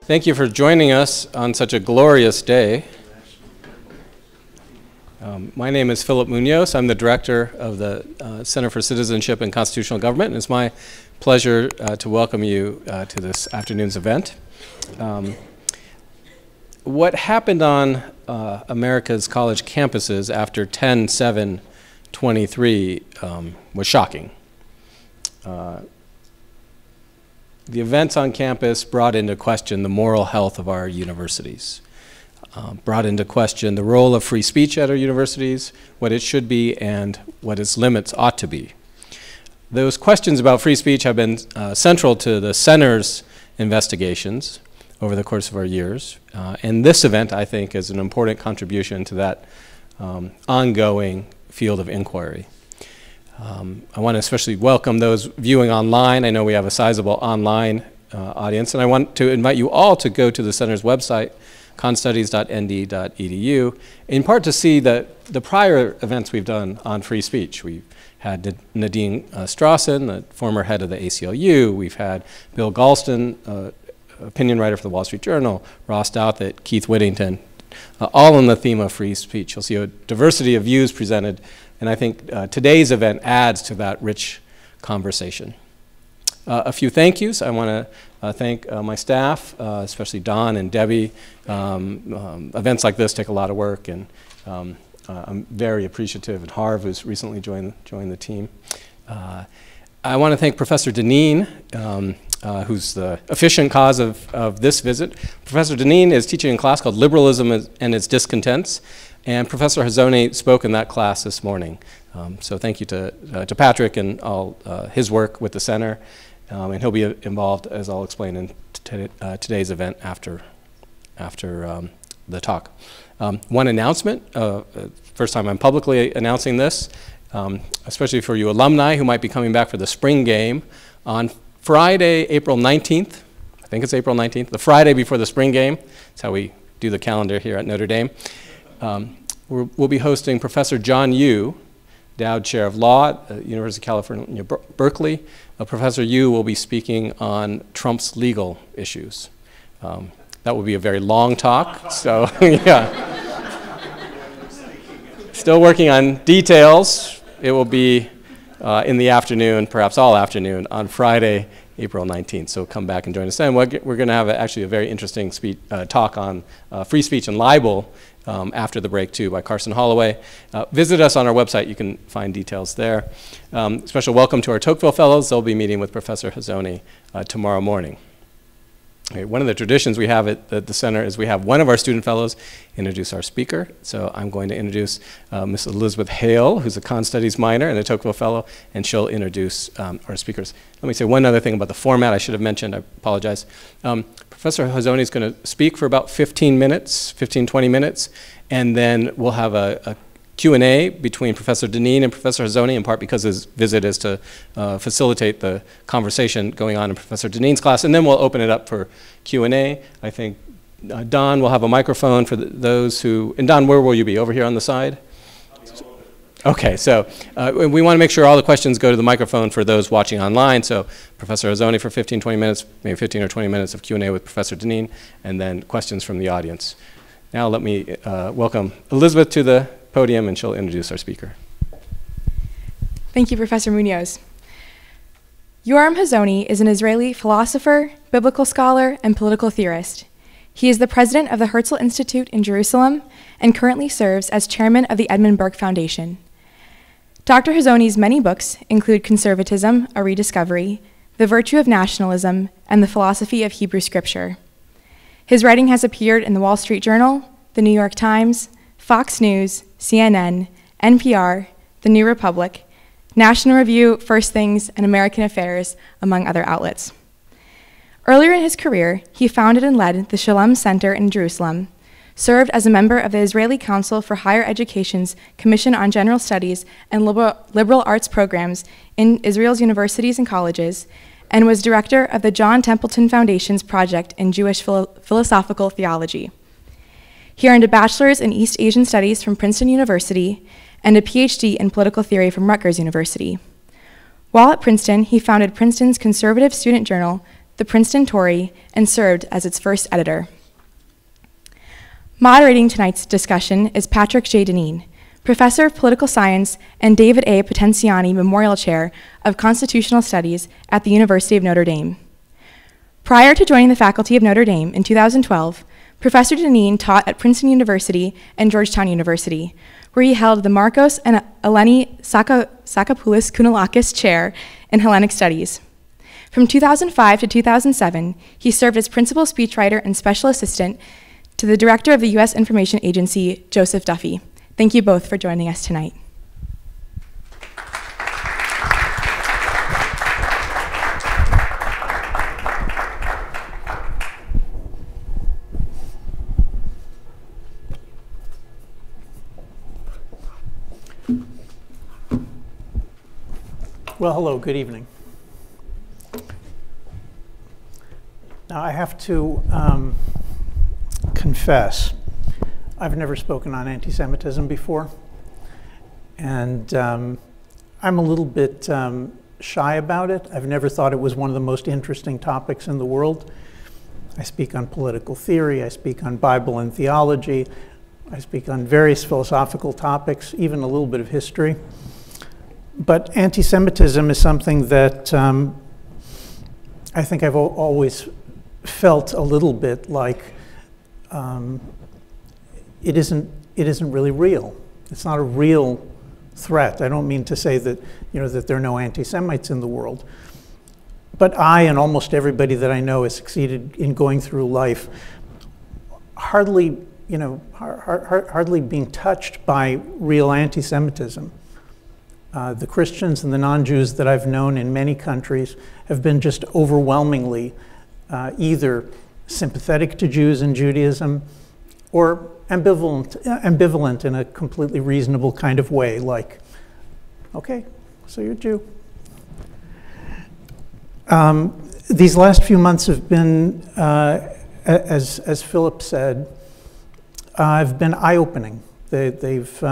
Thank you for joining us on such a glorious day. My name is Philip Munoz. I'm the director of the Center for Citizenship and Constitutional Government, and it's my pleasure to welcome you to this afternoon's event. What happened on America's college campuses after 10/7/23 was shocking. The events on campus brought into question the moral health of our universities, brought into question the role of free speech at our universities, what it should be, and what its limits ought to be. Those questions about free speech have been central to the Center's investigations over the course of our years. And this event, I think, is an important contribution to that ongoing field of inquiry. I want to especially welcome those viewing online. I know we have a sizable online audience, and I want to invite you all to go to the Center's website, constudies.nd.edu, in part to see the prior events we've done on free speech. We've had Nadine Strawson, the former head of the ACLU. We've had Bill Galston, opinion writer for the Wall Street Journal, Ross Douthat, Keith Whittington, all on the theme of free speech. You'll see a diversity of views presented, and I think today's event adds to that rich conversation. A few thank yous. I want to thank my staff, especially Don and Debbie. Events like this take a lot of work, and I'm very appreciative, and Harv, who's recently joined the team. I want to thank Professor Deneen, who's the efficient cause of this visit. Professor Deneen is teaching a class called Liberalism and Its Discontents, and Professor Hazony spoke in that class this morning. So thank you to Patrick and all his work with the center, and he'll be involved, as I'll explain, in today's event after the talk. One announcement, first time I'm publicly announcing this, especially for you alumni who might be coming back for the spring game. On Friday, April 19th, I think it's April 19th, the Friday before the spring game, that's how we do the calendar here at Notre Dame, we'll be hosting Professor John Yoo, Dowd Chair of Law at the University of California, Berkeley. Professor Yoo will be speaking on Trump's legal issues. That will be a very long talk, so yeah. Still working on details. It will be in the afternoon, perhaps all afternoon, on Friday, April 19th. So come back and join us then. We're going to have actually a very interesting talk on free speech and libel after the break, too, by Carson Holloway. Visit us on our website. You can find details there. Special welcome to our Tocqueville Fellows. They'll be meeting with Professor Hazony tomorrow morning. Okay, one of the traditions we have at the center is we have one of our student fellows introduce our speaker. So I'm going to introduce Ms. Elizabeth Hale, who's a Con Studies minor and a Tocqueville Fellow, and she'll introduce our speakers. Let me say one other thing about the format I should have mentioned. I apologize. Professor Hazony is going to speak for about 15 minutes, 15, 20 minutes, and then we'll have a Q&A between Professor Deneen and Professor Hazony, in part because his visit is to facilitate the conversation going on in Professor Deneen's class, and then we'll open it up for Q&A. I think Don will have a microphone for those who, and Don, where will you be? Over here on the side? Okay, so we want to make sure all the questions go to the microphone for those watching online, so Professor Hazony for 15, 20 minutes, maybe 15 or 20 minutes of Q&A with Professor Deneen, and then questions from the audience. Now let me welcome Elizabeth to the podium, and she'll introduce our speaker. Thank you, Professor Munoz. Yoram Hazony is an Israeli philosopher, biblical scholar, and political theorist. He is the president of the Herzl Institute in Jerusalem and currently serves as chairman of the Edmund Burke Foundation. Dr. Hazony's many books include Conservatism, a Rediscovery, The Virtue of Nationalism, and The Philosophy of Hebrew Scripture. His writing has appeared in the Wall Street Journal, the New York Times, Fox News, CNN, NPR, The New Republic, National Review, First Things, and American Affairs, among other outlets. Earlier in his career, he founded and led the Shalom Center in Jerusalem, served as a member of the Israeli Council for Higher Education's Commission on General Studies and Liberal Arts Programs in Israel's universities and colleges, and was director of the John Templeton Foundation's project in Jewish philosophical theology. He earned a bachelor's in East Asian Studies from Princeton University and a Ph.D. in political theory from Rutgers University. While at Princeton, he founded Princeton's conservative student journal, the Princeton Tory, and served as its first editor. Moderating tonight's discussion is Patrick J. Deneen, Professor of Political Science and David A. Potenziani Memorial Chair of Constitutional Studies at the University of Notre Dame. Prior to joining the faculty of Notre Dame in 2012, Professor Deneen taught at Princeton University and Georgetown University, where he held the Marcos and Eleni Sakopoulos Kounalakis Chair in Hellenic Studies. From 2005 to 2007, he served as principal speechwriter and special assistant to the director of the U.S. Information Agency, Joseph Duffy. Thank you both for joining us tonight. Well, hello, good evening. Now, I have to confess, I've never spoken on anti-Semitism before, and I'm a little bit shy about it. I've never thought it was one of the most interesting topics in the world. I speak on political theory, I speak on Bible and theology, I speak on various philosophical topics, even a little bit of history. But anti-Semitism is something that I think I've always felt a little bit like it isn't really real. It's not a real threat. I don't mean to say that that there are no anti-Semites in the world, but I and almost everybody that I know has succeeded in going through life hardly being touched by real anti-Semitism. The Christians and the non-Jews that I've known in many countries have been just overwhelmingly either sympathetic to Jews and Judaism or ambivalent in a completely reasonable kind of way, like, okay, so you're a Jew. These last few months have been, as Philip said, have been eye-opening. They've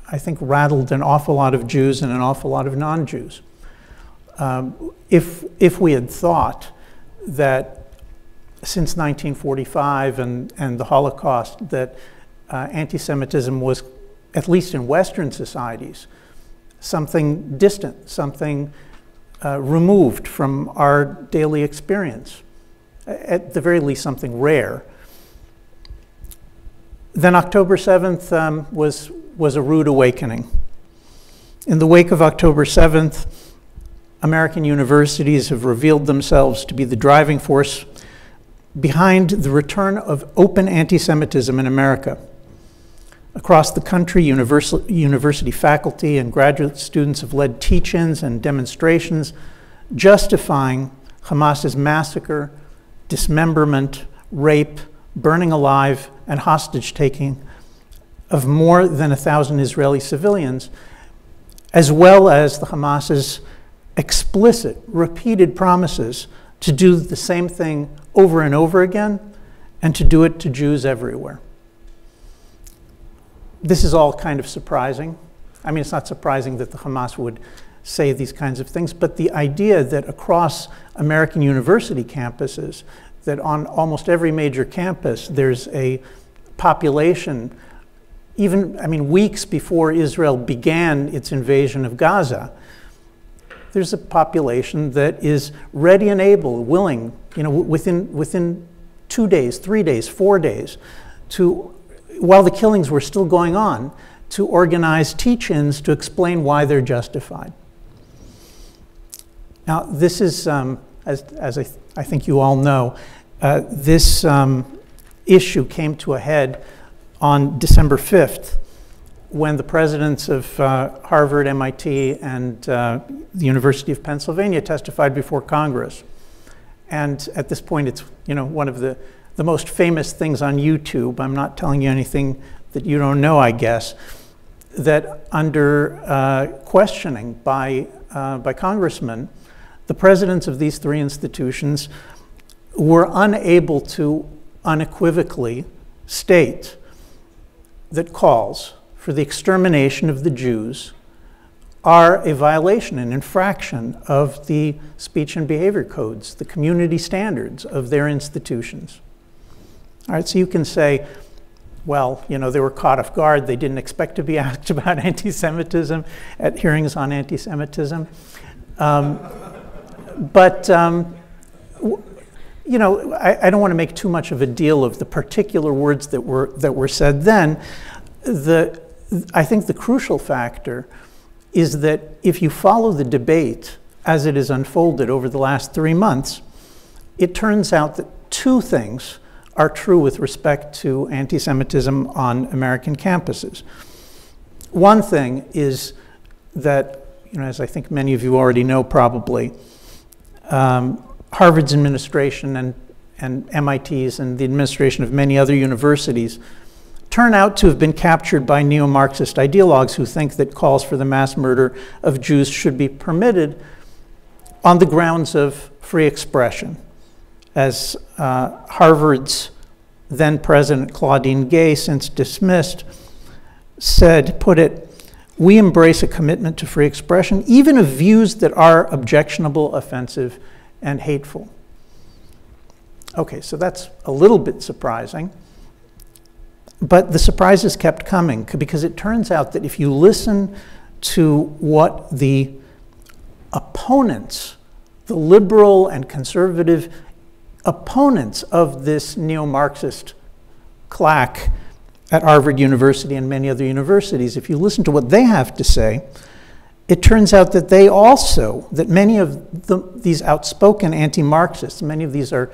I think, rattled an awful lot of Jews and an awful lot of non-Jews. If we had thought that since 1945 and the Holocaust that anti-Semitism was, at least in Western societies, something distant, something removed from our daily experience, at the very least something rare, then October 7th was a rude awakening. In the wake of October 7th, American universities have revealed themselves to be the driving force behind the return of open anti-Semitism in America. Across the country, university faculty and graduate students have led teach-ins and demonstrations justifying Hamas's massacre, dismemberment, rape, burning alive, and hostage-taking of more than 1,000 Israeli civilians, as well as the Hamas's explicit, repeated promises to do the same thing over and over again, and to do it to Jews everywhere. This is all kind of surprising. I mean, it's not surprising that the Hamas would say these kinds of things, but the idea that across American university campuses, that on almost every major campus, there's a population, even, I mean, weeks before Israel began its invasion of Gaza, there's a population that is ready and able, willing, within 2 days, 3 days, 4 days, to, while the killings were still going on, to organize teach-ins to explain why they're justified. Now, this is, as I think you all know, this issue came to a head on December 5th, when the presidents of Harvard, MIT, and the University of Pennsylvania testified before Congress. And at this point, it's one of the most famous things on YouTube. I'm not telling you anything that you don't know, I guess, that under questioning by congressmen, the presidents of these three institutions were unable to unequivocally state that calls for the extermination of the Jews are a violation, an infraction of the speech and behavior codes, the community standards of their institutions. All right, so you can say, well, you know, they were caught off guard. They didn't expect to be asked about anti-Semitism at hearings on anti-Semitism. You know, I don't want to make too much of a deal of the particular words that were said then. I think the crucial factor is that if you follow the debate as it has unfolded over the last 3 months, it turns out that two things are true with respect to anti-Semitism on American campuses. One thing is that, you know, as I think many of you already know probably, Harvard's administration and MIT's and the administration of many other universities turn out to have been captured by neo-Marxist ideologues who think that calls for the mass murder of Jews should be permitted on the grounds of free expression. As Harvard's then president Claudine Gay, since dismissed, put it, "We embrace a commitment to free expression, even of views that are objectionable, offensive, and hateful." Okay, so that's a little bit surprising. But the surprises kept coming because it turns out that if you listen to what the opponents, the liberal and conservative opponents of this neo-Marxist claque at Harvard University and many other universities, if you listen to what they have to say, it turns out that they also, that many of these outspoken anti-Marxists, many of these are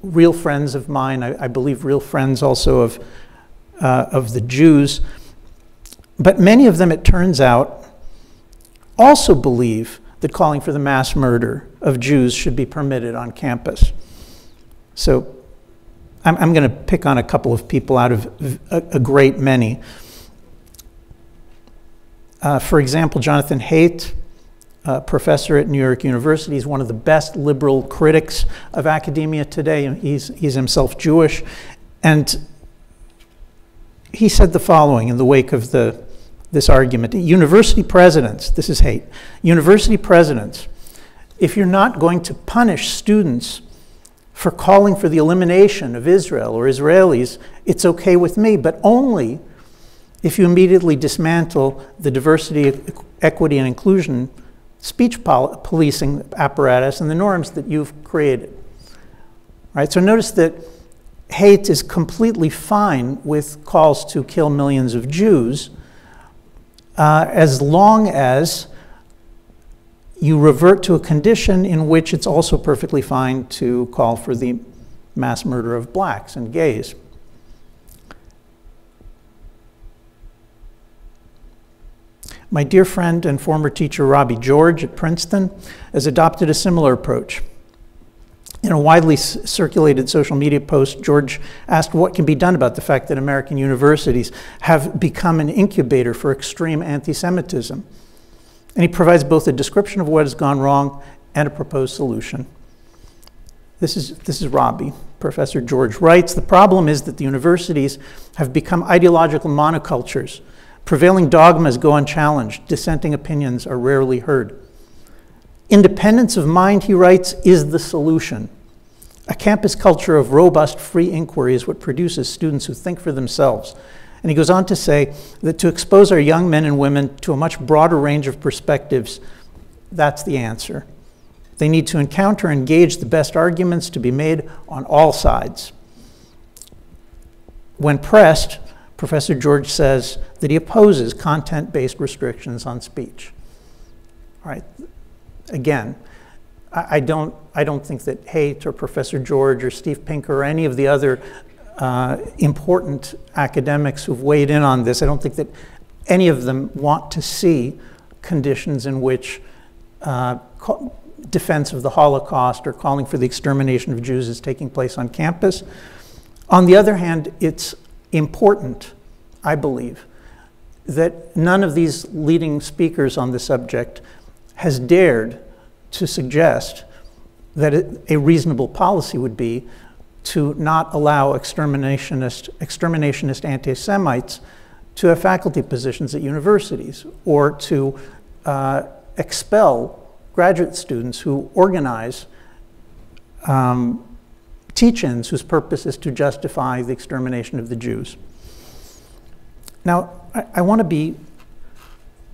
real friends of mine, I believe real friends also of the Jews, but many of them, it turns out, also believe that calling for the mass murder of Jews should be permitted on campus. So I'm going to pick on a couple of people out of a great many. For example, Jonathan Haidt, professor at New York University, is one of the best liberal critics of academia today. He's himself Jewish. And he said the following in the wake of this argument. University presidents, this is Haidt, university presidents, if you're not going to punish students for calling for the elimination of Israel or Israelis, it's okay with me, but only if you immediately dismantle the diversity, equity, and inclusion speech policing apparatus and the norms that you've created. Right? So notice that Haidt is completely fine with calls to kill millions of Jews as long as you revert to a condition in which it's also perfectly fine to call for the mass murder of blacks and gays. My dear friend and former teacher Robbie George at Princeton has adopted a similar approach. In a widely circulated social media post, George asked what can be done about the fact that American universities have become an incubator for extreme anti-Semitism. And he provides both a description of what has gone wrong and a proposed solution. This is Robbie. Professor George writes, "The problem is that the universities have become ideological monocultures. Prevailing dogmas go unchallenged. Dissenting opinions are rarely heard. Independence of mind," he writes, "is the solution. A campus culture of robust free inquiry is what produces students who think for themselves." And he goes on to say that to expose our young men and women to a much broader range of perspectives, that's the answer. They need to encounter and engage the best arguments to be made on all sides. When pressed, Professor George says that he opposes content-based restrictions on speech. All right. Again, I don't think that Haidt or Professor George or Steve Pinker or any of the other important academics who've weighed in on this, I don't think that any of them want to see conditions in which defense of the Holocaust or calling for the extermination of Jews is taking place on campus. On the other hand, it's important, I believe, that none of these leading speakers on the subject has dared to suggest that a reasonable policy would be to not allow exterminationist anti-Semites to have faculty positions at universities, or to expel graduate students who organize teach-ins whose purpose is to justify the extermination of the Jews. Now, I want to be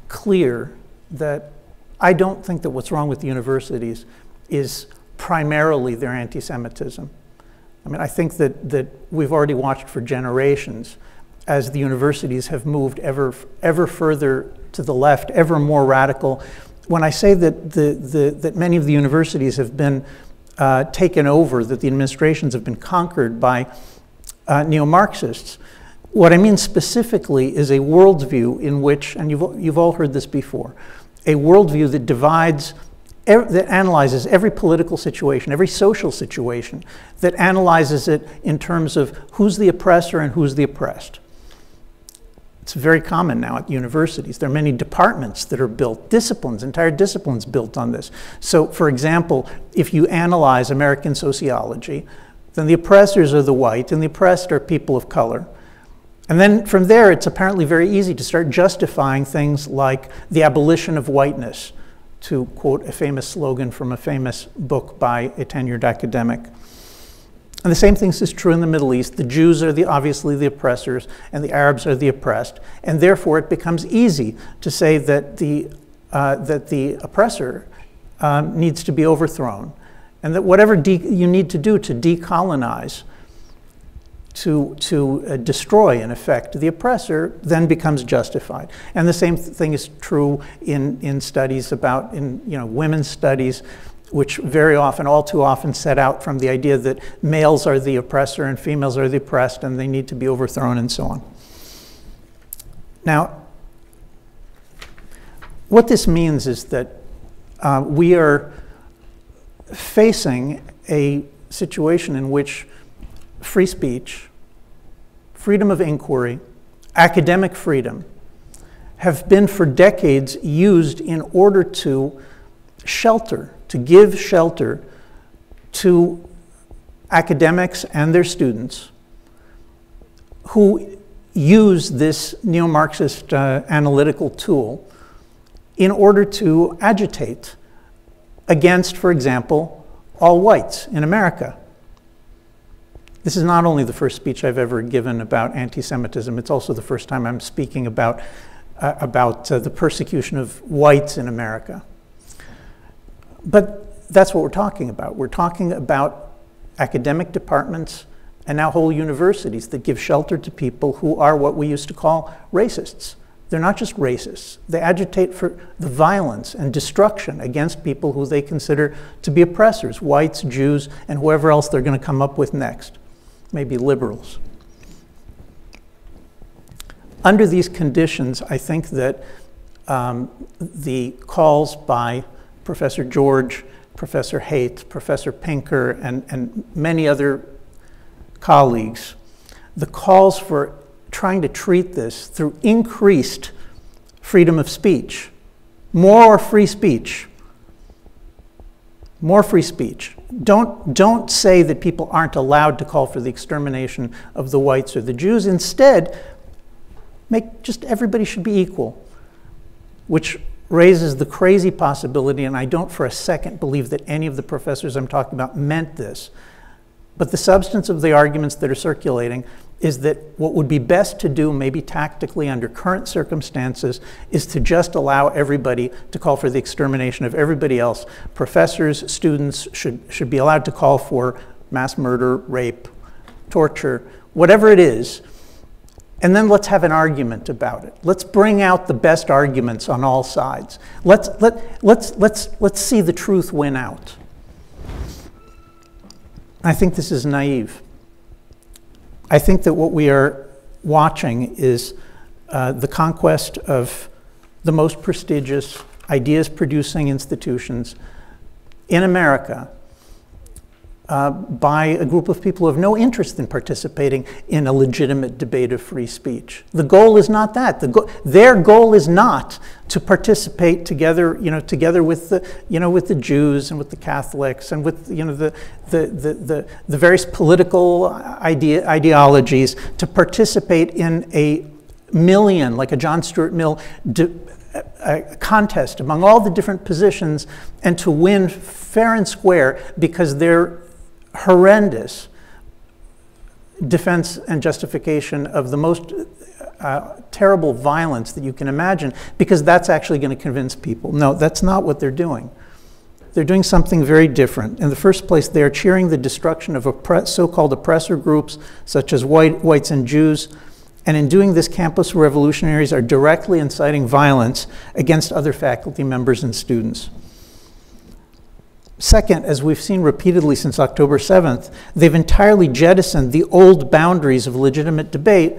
clear that I don't think that what's wrong with the universities is primarily their anti-Semitism. I mean, I think that we've already watched for generations as the universities have moved ever further to the left, ever more radical. When I say that that many of the universities have been taken over, that the administrations have been conquered by neo-Marxists, what I mean specifically is a worldview in which, and you've all heard this before, a worldview that divides, that analyzes every political situation, every social situation, that analyzes it in terms of who's the oppressor and who's the oppressed. It's very common now at universities. There are many departments that are built, disciplines, entire disciplines built on this. So, for example, if you analyze American sociology, then the oppressors are the white and the oppressed are people of color. And then from there, it's apparently very easy to start justifying things like the abolition of whiteness, to quote a famous slogan from a famous book by a tenured academic. And the same thing is true in the Middle East. The Jews are obviously the oppressors, and the Arabs are the oppressed. And therefore, it becomes easy to say that the oppressor needs to be overthrown, and that whatever you need to do to decolonize, to destroy, in effect, the oppressor, then becomes justified. And the same thing is true in studies about, women's studies, which very often, all too often, set out from the idea that males are the oppressor and females are the oppressed, and they need to be overthrown, and so on. Now, what this means is that we are facing a situation in which free speech, freedom of inquiry, academic freedom have been for decades used in order to shelter, to give shelter to academics and their students who use this neo-Marxist analytical tool in order to agitate against, for example, all whites in America. This is not only the first speech I've ever given about anti-Semitism, it's also the first time I'm speaking about the persecution of whites in America. But that's what we're talking about. We're talking about academic departments and now whole universities that give shelter to people who are what we used to call racists. They're not just racists. They agitate for the violence and destruction against people who they consider to be oppressors, whites, Jews, and whoever else they're going to come up with next. Maybe liberals. Under these conditions, I think that the calls by Professor George, Professor Haidt, Professor Pinker, and many other colleagues, the calls for trying to treat this through increased freedom of speech, more free speech, more free speech. Don't say that people aren't allowed to call for the extermination of the whites or the Jews. Instead, make just everybody should be equal, which raises the crazy possibility, and I don't for a second believe that any of the professors I'm talking about meant this, but the substance of the arguments that are circulating is that what would be best to do, maybe tactically under current circumstances, is to just allow everybody to call for the extermination of everybody else. Professors, students should be allowed to call for mass murder, rape, torture, whatever it is, and then let's have an argument about it. Let's bring out the best arguments on all sides. Let's see the truth win out. I think this is naive. I think that what we are watching is the conquest of the most prestigious ideas-producing institutions in America by a group of people who have no interest in participating in a legitimate debate of free speech. The goal is not that. Their goal is not to participate together, together with the Jews and with the Catholics and with, the various political ideologies, to participate in a million, like a John Stuart Mill a contest among all the different positions, and to win fair and square because they're horrendous defense and justification of the most terrible violence that you can imagine, because that's actually going to convince people. No, that's not what they're doing. They're doing something very different. In the first place, they are cheering the destruction of so-called oppressor groups such as whites and Jews. And in doing this, campus revolutionaries are directly inciting violence against other faculty members and students. Second, as we've seen repeatedly since October 7th, they've entirely jettisoned the old boundaries of legitimate debate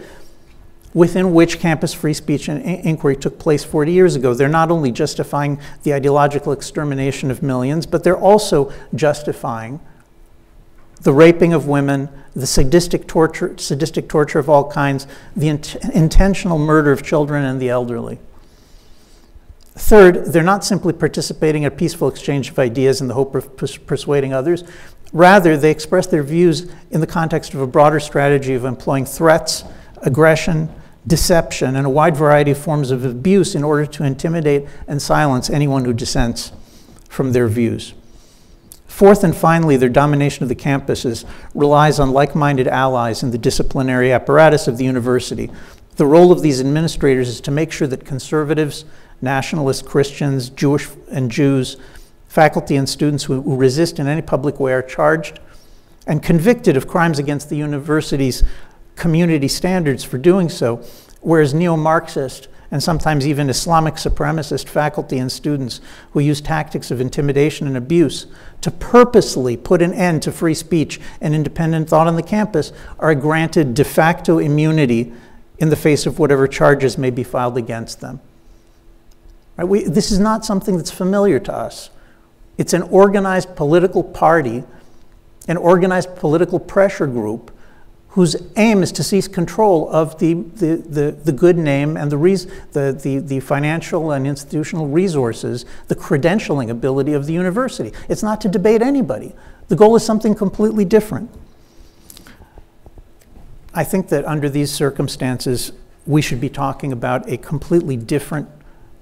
within which campus free speech and inquiry took place 40 years ago. They're not only justifying the ideological extermination of millions, but they're also justifying the raping of women, the sadistic torture of all kinds, the intentional murder of children and the elderly. Third, they're not simply participating in a peaceful exchange of ideas in the hope of persuading others. Rather, they express their views in the context of a broader strategy of employing threats, aggression, deception, and a wide variety of forms of abuse in order to intimidate and silence anyone who dissents from their views. Fourth and finally, their domination of the campuses relies on like-minded allies in the disciplinary apparatus of the university. The role of these administrators is to make sure that conservatives, nationalist Christians, Jewish and Jews, faculty and students who resist in any public way are charged and convicted of crimes against the university's community standards for doing so, whereas neo-Marxist and sometimes even Islamic supremacist faculty and students who use tactics of intimidation and abuse to purposely put an end to free speech and independent thought on the campus are granted de facto immunity in the face of whatever charges may be filed against them. Right? This is not something that's familiar to us. It's an organized political party, an organized political pressure group whose aim is to seize control of the good name and the financial and institutional resources, the credentialing ability of the university. It's not to debate anybody. The goal is something completely different. I think that under these circumstances, we should be talking about a completely different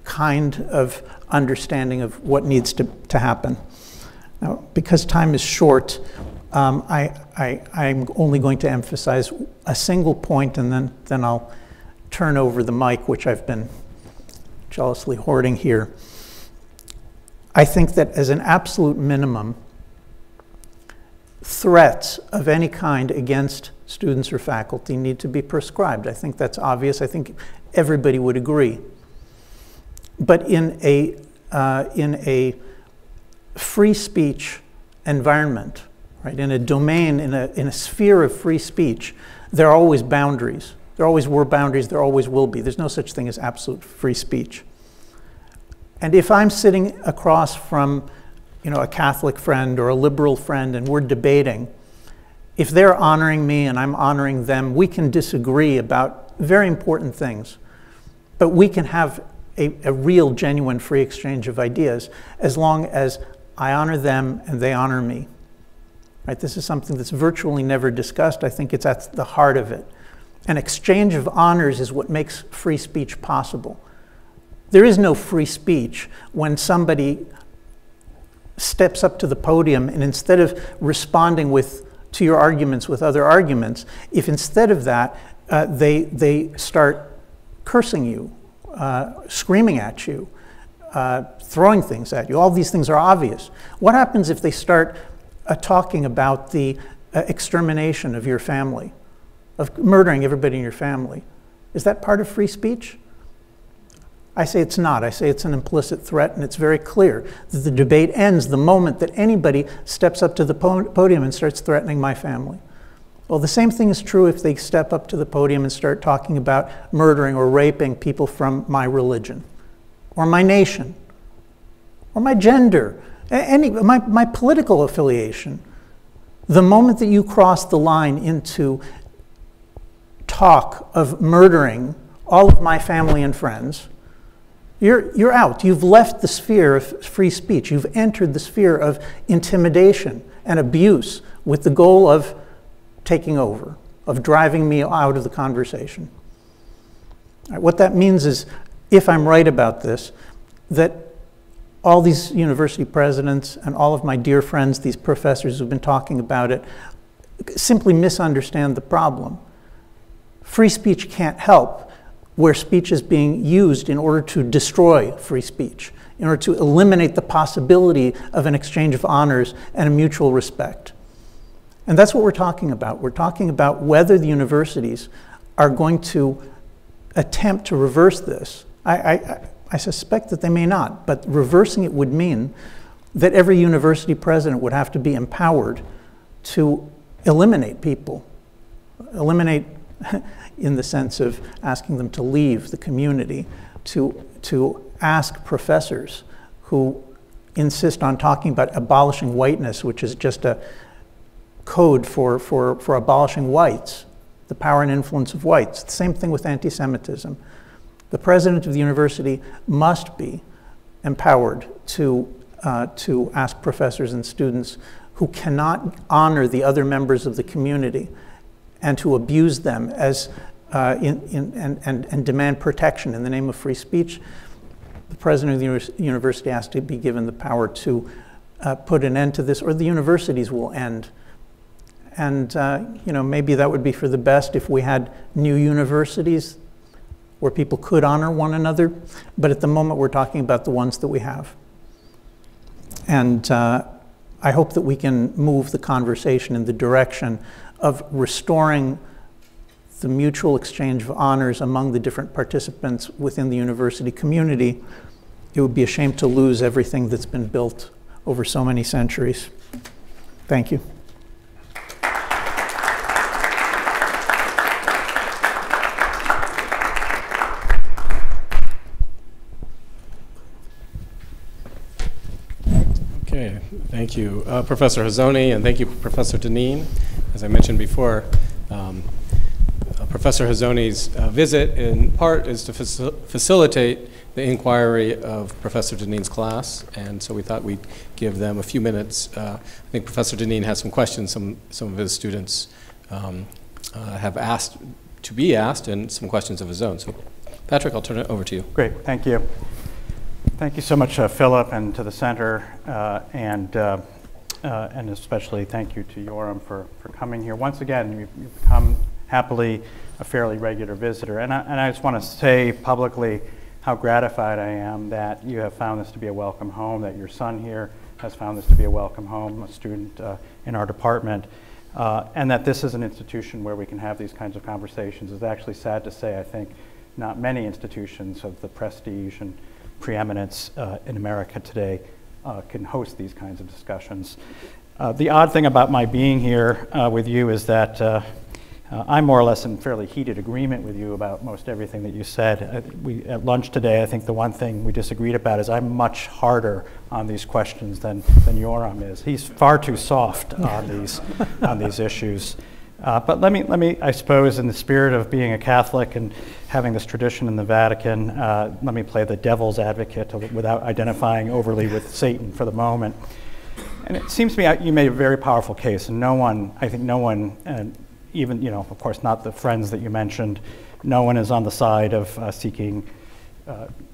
kind of understanding of what needs to happen. Now, because time is short, I'm only going to emphasize a single point, and then I'll turn over the mic, which I've been jealously hoarding here. I think that as an absolute minimum, threats of any kind against students or faculty need to be prescribed. I think that's obvious. I think everybody would agree. But in a free speech environment, right, in a domain, in a sphere of free speech, there are always boundaries. There always were boundaries, there always will be. There's no such thing as absolute free speech. And if I'm sitting across from, a Catholic friend or a liberal friend and we're debating, if they're honoring me and I'm honoring them, we can disagree about very important things. But we can have a real, genuine free exchange of ideas as long as I honor them and they honor me. Right? This is something that's virtually never discussed. I think it's at the heart of it. An exchange of honors is what makes free speech possible. There is no free speech when somebody steps up to the podium and instead of responding to your arguments with other arguments, if instead of that they start cursing you, screaming at you, throwing things at you, all these things are obvious. What happens if they start talking about the extermination of your family, of murdering everybody in your family? Is that part of free speech? I say it's not. I say it's an implicit threat, and it's very clear that the debate ends the moment that anybody steps up to the podium and starts threatening my family. Well, the same thing is true if they step up to the podium and start talking about murdering or raping people from my religion, or my nation, or my gender, my political affiliation. The moment that you cross the line into talk of murdering all of my family and friends, you're out. You've left the sphere of free speech. You've entered the sphere of intimidation and abuse with the goal of taking over, of driving me out of the conversation. What that means is, if I'm right about this, that all these university presidents and all of my dear friends, these professors who've been talking about it, simply misunderstand the problem. Free speech can't help where speech is being used in order to destroy free speech, in order to eliminate the possibility of an exchange of honors and a mutual respect. And that's what we're talking about. We're talking about whether the universities are going to attempt to reverse this. I suspect that they may not, but reversing it would mean that every university president would have to be empowered to eliminate people. Eliminate in the sense of asking them to leave the community, to ask professors who insist on talking about abolishing whiteness, which is just a code for abolishing whites, the power and influence of whites. The same thing with anti-Semitism. The president of the university must be empowered to ask professors and students who cannot honor the other members of the community and to abuse them as and demand protection in the name of free speech. The president of the university has to be given the power to put an end to this, or the universities will end. And maybe that would be for the best if we had new universities where people could honor one another. But at the moment, we're talking about the ones that we have. And I hope that we can move the conversation in the direction of restoring the mutual exchange of honors among the different participants within the university community. It would be a shame to lose everything that's been built over so many centuries. Thank you. Okay, thank you, Professor Hazony, and thank you, Professor Dineen. As I mentioned before, Professor Hazony's visit in part is to facilitate the inquiry of Professor Dineen's class, and so we thought we'd give them a few minutes. I think Professor Dineen has some questions some of his students have asked to be asked, and some questions of his own. So Patrick, I'll turn it over to you. Great, thank you. Thank you so much, Philip, and to the center, and especially thank you to Yoram for coming here. Once again, you've become happily a fairly regular visitor, and I just want to say publicly how gratified I am that you have found this to be a welcome home, that your son here has found this to be a welcome home, a student in our department, and that this is an institution where we can have these kinds of conversations. It's actually sad to say, I think, not many institutions of the prestige and preeminence in America today can host these kinds of discussions. The odd thing about my being here with you is that I'm more or less in fairly heated agreement with you about most everything that you said. At lunch today, I think the one thing we disagreed about is I'm much harder on these questions than Yoram is. He's far too soft on these issues. But let me, I suppose, in the spirit of being a Catholic and having this tradition in the Vatican, let me play the devil's advocate without identifying overly with Satan for the moment. And it seems to me you made a very powerful case, and I think no one, even, of course, not the friends that you mentioned, no one is on the side of seeking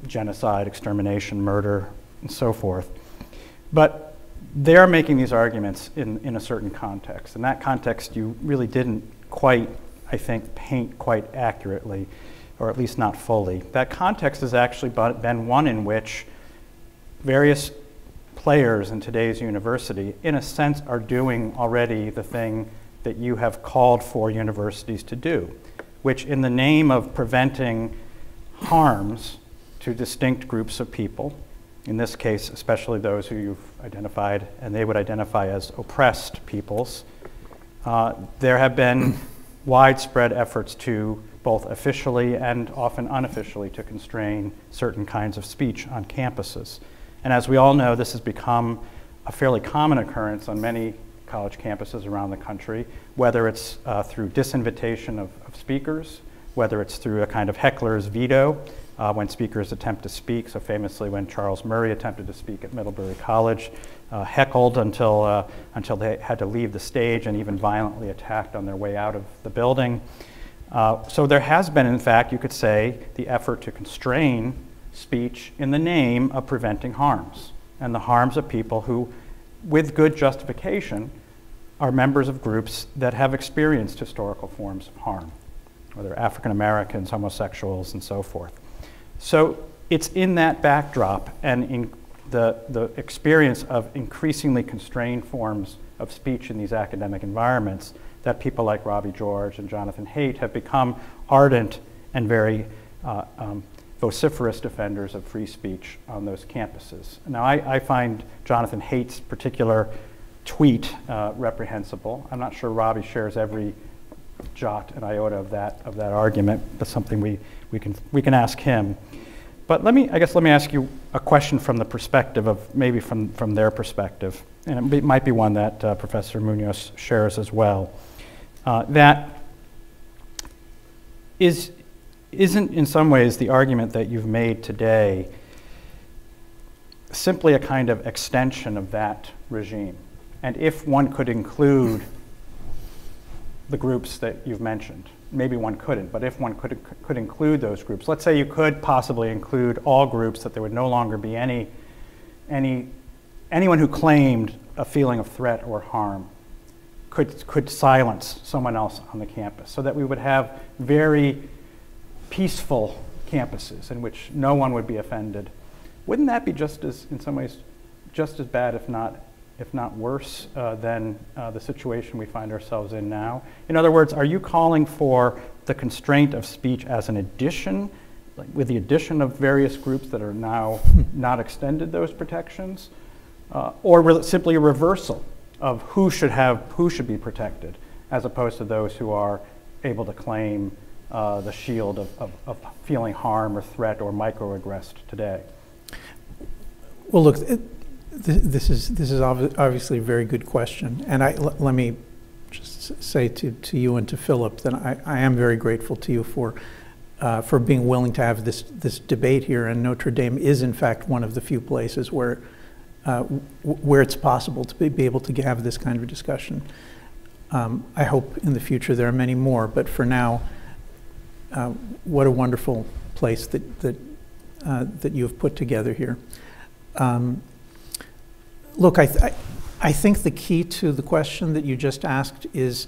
genocide, extermination, murder, and so forth. But they're making these arguments in a certain context. In that context, you really didn't quite, I think, paint quite accurately, or at least not fully. That context has actually been one in which various players in today's university, in a sense, are doing already the thing that you have called for universities to do, which in the name of preventing harms to distinct groups of people, in this case, especially those who you've identified, and they would identify as oppressed peoples, there have been widespread efforts to both officially and often unofficially to constrain certain kinds of speech on campuses. And as we all know, this has become a fairly common occurrence on many college campuses around the country, whether it's through disinvitation of speakers, whether it's through a kind of heckler's veto, when speakers attempt to speak. So famously when Charles Murray attempted to speak at Middlebury College, heckled until they had to leave the stage and even violently attacked on their way out of the building. So there has been, in fact, you could say, the effort to constrain speech in the name of preventing harms, and the harms of people who, with good justification, are members of groups that have experienced historical forms of harm, whether African Americans, homosexuals, and so forth. So it's in that backdrop and in the experience of increasingly constrained forms of speech in these academic environments that people like Robbie George and Jonathan Haidt have become ardent and very vociferous defenders of free speech on those campuses. Now, I find Jonathan Haidt's particular tweet reprehensible. I'm not sure Robbie shares every jot and iota of that argument. That's something we can ask him. But let me ask you a question from the perspective of, maybe from their perspective, and it might be one that Professor Munoz shares as well. That isn't in some ways the argument that you've made today simply a kind of extension of that regime? And if one could include the groups that you've mentioned, maybe one couldn't, but if one could include those groups, let's say you could possibly include all groups, that there would no longer be anyone who claimed a feeling of threat or harm could silence someone else on the campus, so that we would have very peaceful campuses in which no one would be offended. Wouldn't that be in some ways, just as bad, if not worse, than the situation we find ourselves in now? In other words, are you calling for the constraint of speech as an addition, like with the addition of various groups that are now not extended those protections, or simply a reversal of who should be protected, as opposed to those who are able to claim the shield of feeling harm or threat or microaggressed today? Well, look, this is obviously a very good question, and let me just say to you and to Philip that I am very grateful to you for being willing to have this debate here. And Notre Dame is, in fact, one of the few places where it's possible to be able to have this kind of discussion. I hope in the future there are many more, but for now, what a wonderful place that you have put together here. Look, I think the key to the question that you just asked is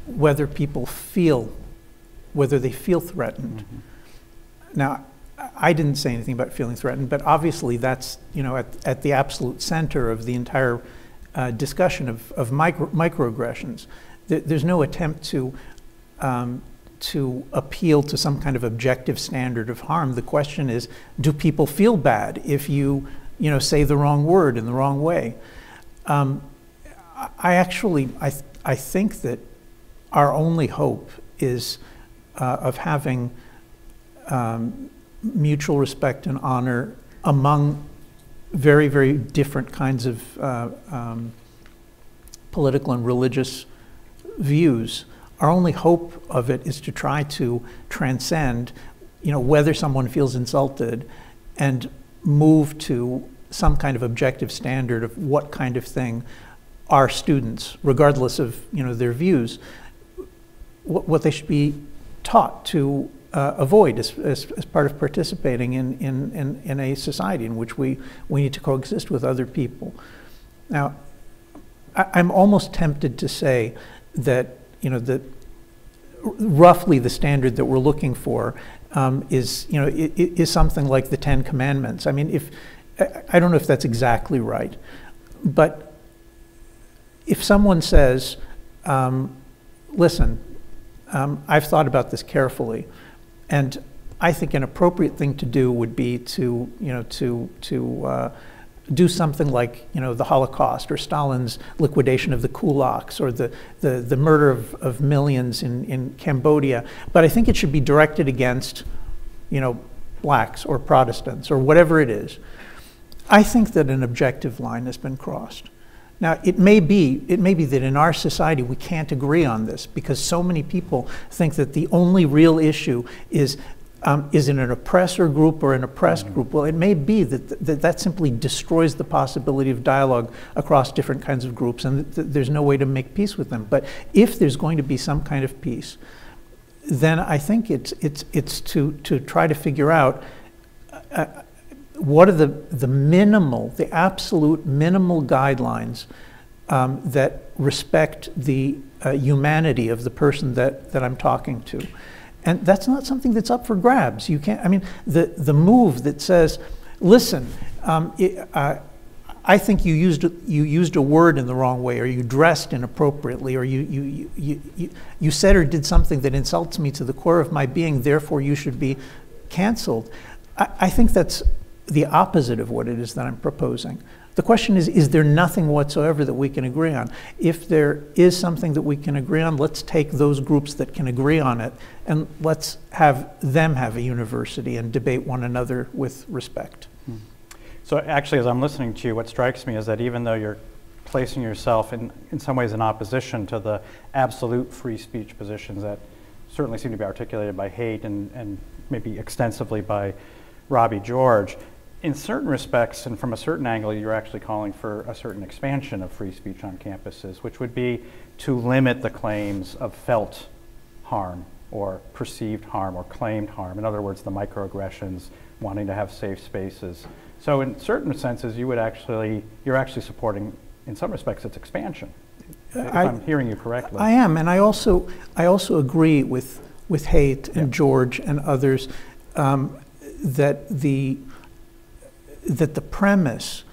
whether people feel threatened. Mm-hmm. Now, I didn't say anything about feeling threatened, but obviously that's, at the absolute center of the entire discussion of microaggressions. There's no attempt to appeal to some kind of objective standard of harm. The question is, do people feel bad if you say the wrong word in the wrong way? I think that our only hope is of having mutual respect and honor among very, very different kinds of political and religious views. Our only hope of it is to try to transcend, whether someone feels insulted, and move to some kind of objective standard of what kind of thing our students, regardless of their views, what they should be taught to avoid as part of participating in a society in which we need to coexist with other people. Now, I'm almost tempted to say that that roughly the standard that we're looking for is something like the Ten Commandments. I mean, I don't know if that's exactly right, but if someone says, listen, I've thought about this carefully, and I think an appropriate thing to do would be to do something like the Holocaust or Stalin's liquidation of the kulaks or the murder of millions in Cambodia, but I think it should be directed against blacks or Protestants or whatever it is. I think that an objective line has been crossed. Now, it may be that in our society we can't agree on this because so many people think that the only real issue is it an oppressor group or an oppressed group? Well, it may be that simply destroys the possibility of dialogue across different kinds of groups, and there's no way to make peace with them. But if there's going to be some kind of peace, then I think it's to try to figure out what are the absolute minimal guidelines that respect the humanity of the person that I'm talking to. And that's not something that's up for grabs. You can't, I mean, the move that says, listen, I think you used a word in the wrong way, or you dressed inappropriately, or you said or did something that insults me to the core of my being, therefore you should be canceled. I think that's the opposite of what it is that I'm proposing. The question is there nothing whatsoever that we can agree on? If there is something that we can agree on, let's take those groups that can agree on it, and let's have them have a university and debate one another with respect. So actually, as I'm listening to you, what strikes me is that even though you're placing yourself in some ways in opposition to the absolute free speech positions that certainly seem to be articulated by Haidt and maybe extensively by Robbie George, in certain respects and from a certain angle, you're actually calling for a certain expansion of free speech on campuses, which would be to limit the claims of felt harm or perceived harm or claimed harm. In other words, the microaggressions, wanting to have safe spaces. So in certain senses, you're actually supporting, in some respects, its expansion, if I'm hearing you correctly. I am, and I also agree with Haidt and George and others that the premise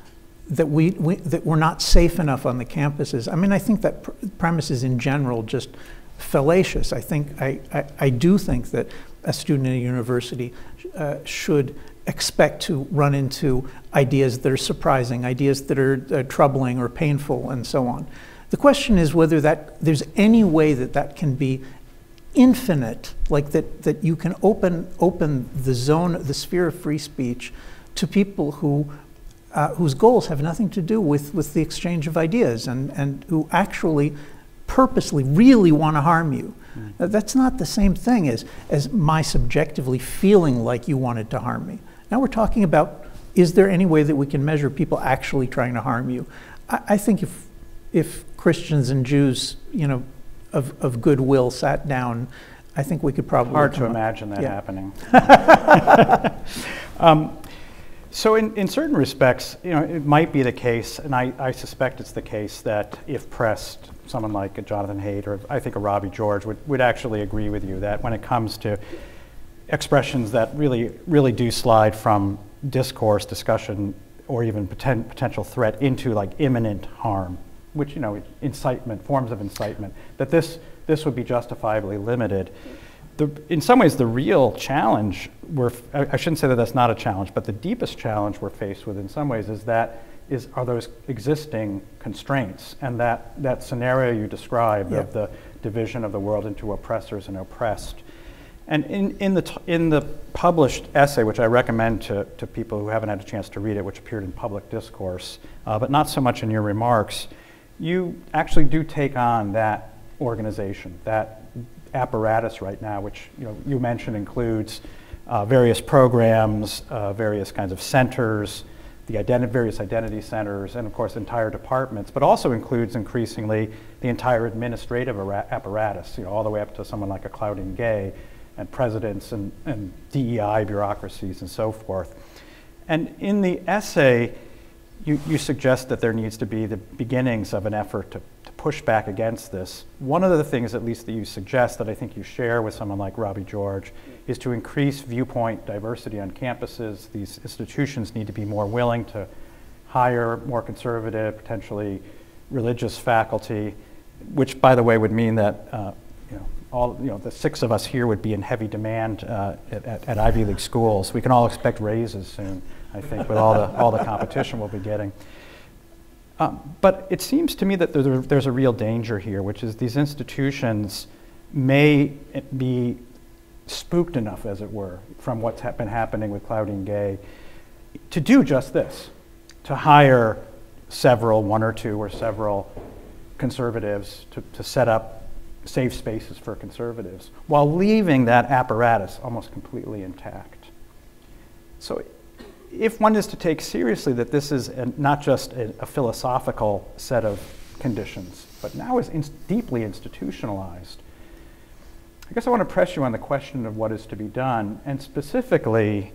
that we're not safe enough on the campuses. I mean, I think that premise is in general just fallacious. I do think that a student at a university should expect to run into ideas that are surprising, ideas that are troubling or painful, and so on. The question is whether there's any way that can be infinite, like that you can open the sphere of free speech to people whose goals have nothing to do with the exchange of ideas and who actually purposely really want to harm you. That's not the same thing as my subjectively feeling like you wanted to harm me. Now we're talking about, is there any way that we can measure people actually trying to harm you? I think if Christians and Jews, of goodwill sat down, I think we could probably... Hard to imagine that happening. So in certain respects, it might be the case, and I suspect it's the case, that if pressed, someone like a Jonathan Haidt or I think a Robbie George would actually agree with you that when it comes to expressions that really do slide from discourse, discussion, or even potential threat into like imminent harm, which, incitement, forms of incitement, that this would be justifiably limited. In some ways, the real challenge, I shouldn't say that that's not a challenge, but the deepest challenge we're faced with in some ways are those existing constraints, and that scenario you described of the division of the world into oppressors and oppressed. And in the published essay, which I recommend to people who haven't had a chance to read it, which appeared in Public Discourse, but not so much in your remarks, you actually do take on that organization, that apparatus right now, which you mentioned includes various programs, various kinds of centers, various identity centers, and of course entire departments, but also includes increasingly the entire administrative apparatus, all the way up to someone like a Claudine Gay, and presidents and DEI bureaucracies and so forth. And in the essay, you suggest that there needs to be the beginnings of an effort to push back against this. One of the things, at least, that you suggest that I think you share with someone like Robbie George is to increase viewpoint diversity on campuses. These institutions need to be more willing to hire more conservative, potentially religious faculty, which, by the way, would mean that the six of us here would be in heavy demand at Ivy League schools. We can all expect raises soon, I think, with all the competition we'll be getting. But it seems to me that there's a real danger here, which is these institutions may be spooked enough, as it were, from what's been happening with Claudine Gay, to do just this, to hire one or two or several conservatives to set up safe spaces for conservatives, while leaving that apparatus almost completely intact. So if one is to take seriously that this is not just a philosophical set of conditions, but now is deeply institutionalized, I guess I want to press you on the question of what is to be done, and specifically,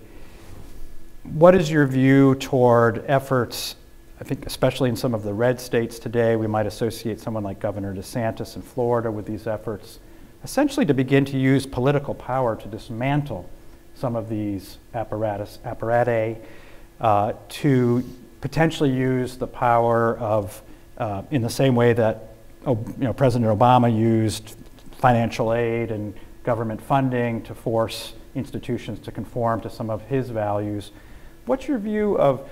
what is your view toward efforts, I think especially in some of the red states today, we might associate someone like Governor DeSantis in Florida with these efforts, essentially to begin to use political power to dismantle some of these apparati, to potentially use the power of, in the same way that President Obama used financial aid and government funding to force institutions to conform to some of his values. What's your view of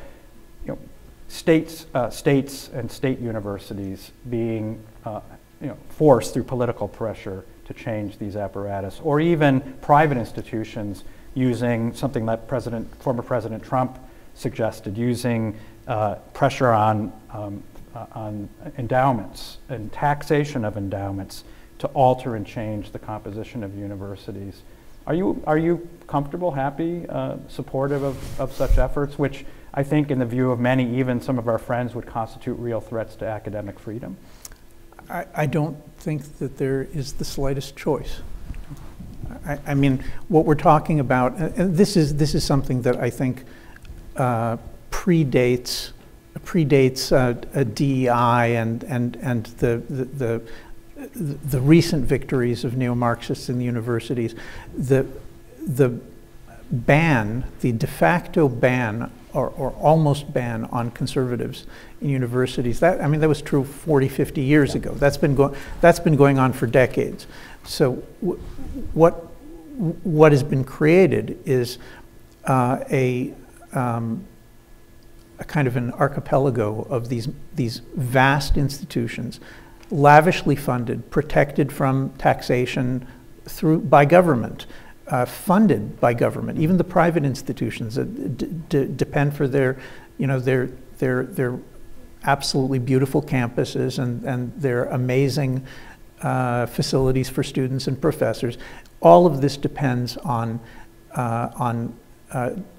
states and state universities being forced through political pressure to change these apparatus, or even private institutions using something that former President Trump suggested, using pressure on endowments and taxation of endowments to alter and change the composition of universities? Are you comfortable, happy, supportive of such efforts, which I think in the view of many, even some of our friends, would constitute real threats to academic freedom? I don't think that there is the slightest choice. I mean, what we're talking about, and this is something that I think predates a DEI and the recent victories of neo-Marxists in the universities. The ban, the de facto ban, or almost ban on conservatives in universities, that was true 40, 50 years ago. That's been going on for decades. So what has been created is a kind of an archipelago of these vast institutions, lavishly funded, protected from taxation by government, funded by government. Even the private institutions that depend for their absolutely beautiful campuses and their amazing facilities for students and professors. All of this depends on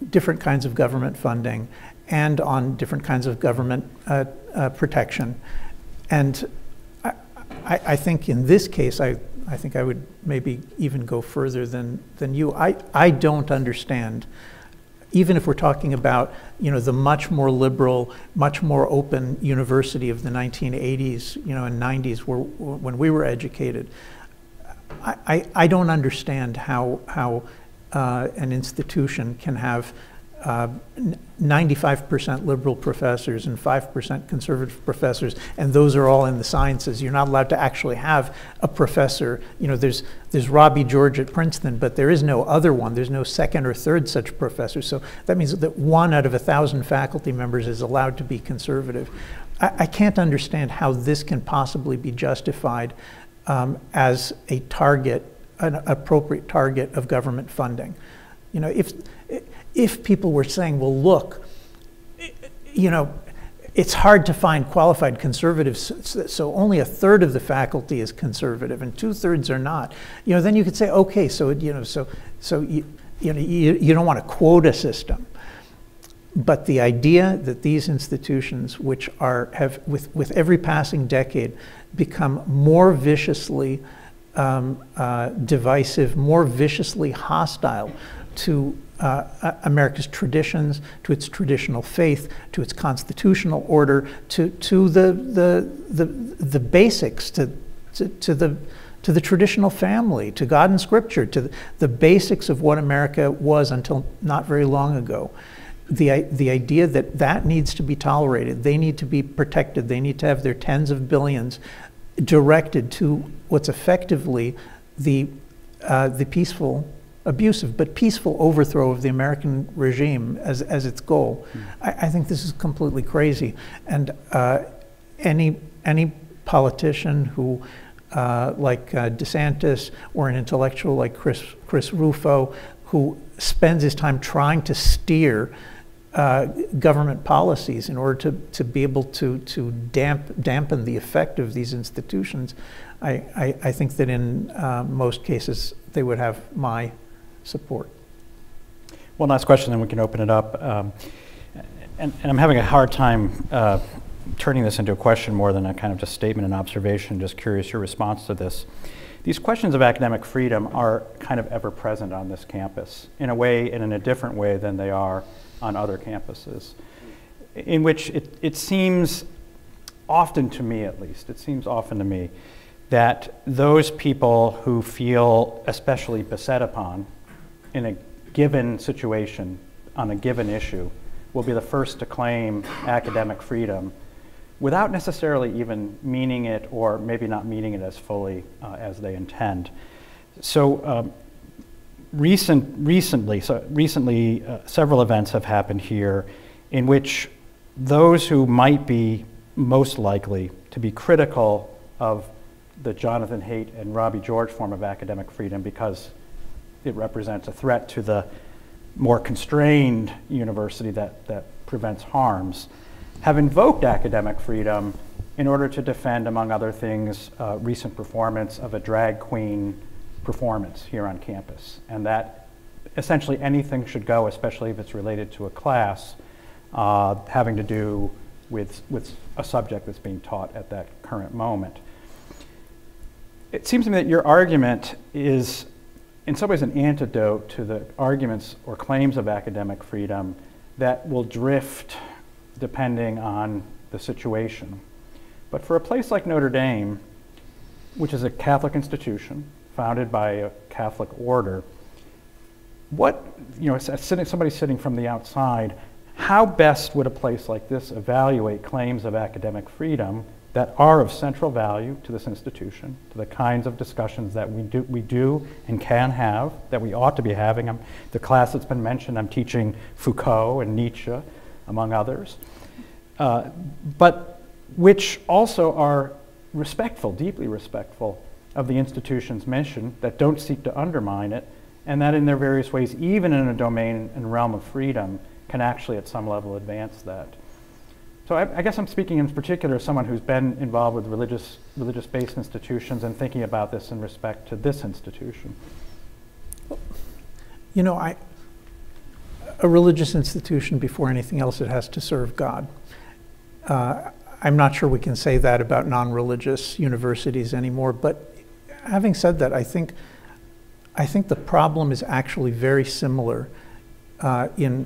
different kinds of government funding and on different kinds of government protection. And I think in this case, I think I would maybe even go further than you. I don't understand, even if we're talking about the much more liberal, much more open university of the 1980s, and 90s, when we were educated. I don't understand how an institution can have 95% liberal professors and 5% conservative professors, and those are all in the sciences. You're not allowed to actually have a professor. There's Robbie George at Princeton, but there is no other one. There's no second or third such professor. So that means that 1 out of 1,000 faculty members is allowed to be conservative. I can't understand how this can possibly be justified as a target, an appropriate target of government funding. If people were saying, well, look, it's hard to find qualified conservatives, so only 1/3 of the faculty is conservative and 2/3 are not. Then you could say, okay, so you don't want a quota system. But the idea that these institutions, which have with every passing decade become more viciously divisive, more viciously hostile to America's traditions, to its traditional faith, to its constitutional order, to the basics, to the traditional family, to God and Scripture, to the basics of what America was until not very long ago. The idea that needs to be tolerated, they need to be protected, they need to have their tens of billions directed to what's effectively the peaceful, abusive but peaceful overthrow of the American regime as its goal. I think this is completely crazy, and any politician who like DeSantis, or an intellectual like Chris Rufo, who spends his time trying to steer government policies in order to be able to dampen the effect of these institutions, I think that in most cases they would have my support. One last question, then we can open it up. And I'm having a hard time turning this into a question more than a kind of just statement and observation. Just curious your response to this. these questions of academic freedom are kind of ever present on this campus in a way and in a different way than they are on other campuses, in which it seems often to me, at least, it seems often to me that those people who feel especially beset upon in a given situation, on a given issue, will be the first to claim academic freedom without necessarily even meaning it, or maybe not meaning it as fully as they intend. So recently, several events have happened here in which those who might be most likely to be critical of the Jonathan Haidt and Robbie George form of academic freedom because it represents a threat to the more constrained university that prevents harms, have invoked academic freedom in order to defend, among other things, recent performance of a drag queen performance here on campus, and that essentially anything should go, especially if it's related to a class having to do with a subject that's being taught at that current moment. It seems to me that your argument is in some ways an antidote to the arguments or claims of academic freedom that will drift depending on the situation. But for a place like Notre Dame, which is a Catholic institution founded by a Catholic order, what, somebody sitting from the outside, how best would a place like this evaluate claims of academic freedom that are of central value to this institution, to the kinds of discussions that we do and can have, that we ought to be having? The class that's been mentioned, I'm teaching Foucault and Nietzsche, among others, but which also are respectful, deeply respectful of the institution's mission, that don't seek to undermine it, and that in their various ways, even in a domain and realm of freedom, can actually at some level advance that. So I guess I'm speaking in particular as someone who's been involved with religious-based institutions and thinking about this in respect to this institution. A religious institution, before anything else, it has to serve God. I'm not sure we can say that about non-religious universities anymore, but having said that, I think the problem is actually very similar in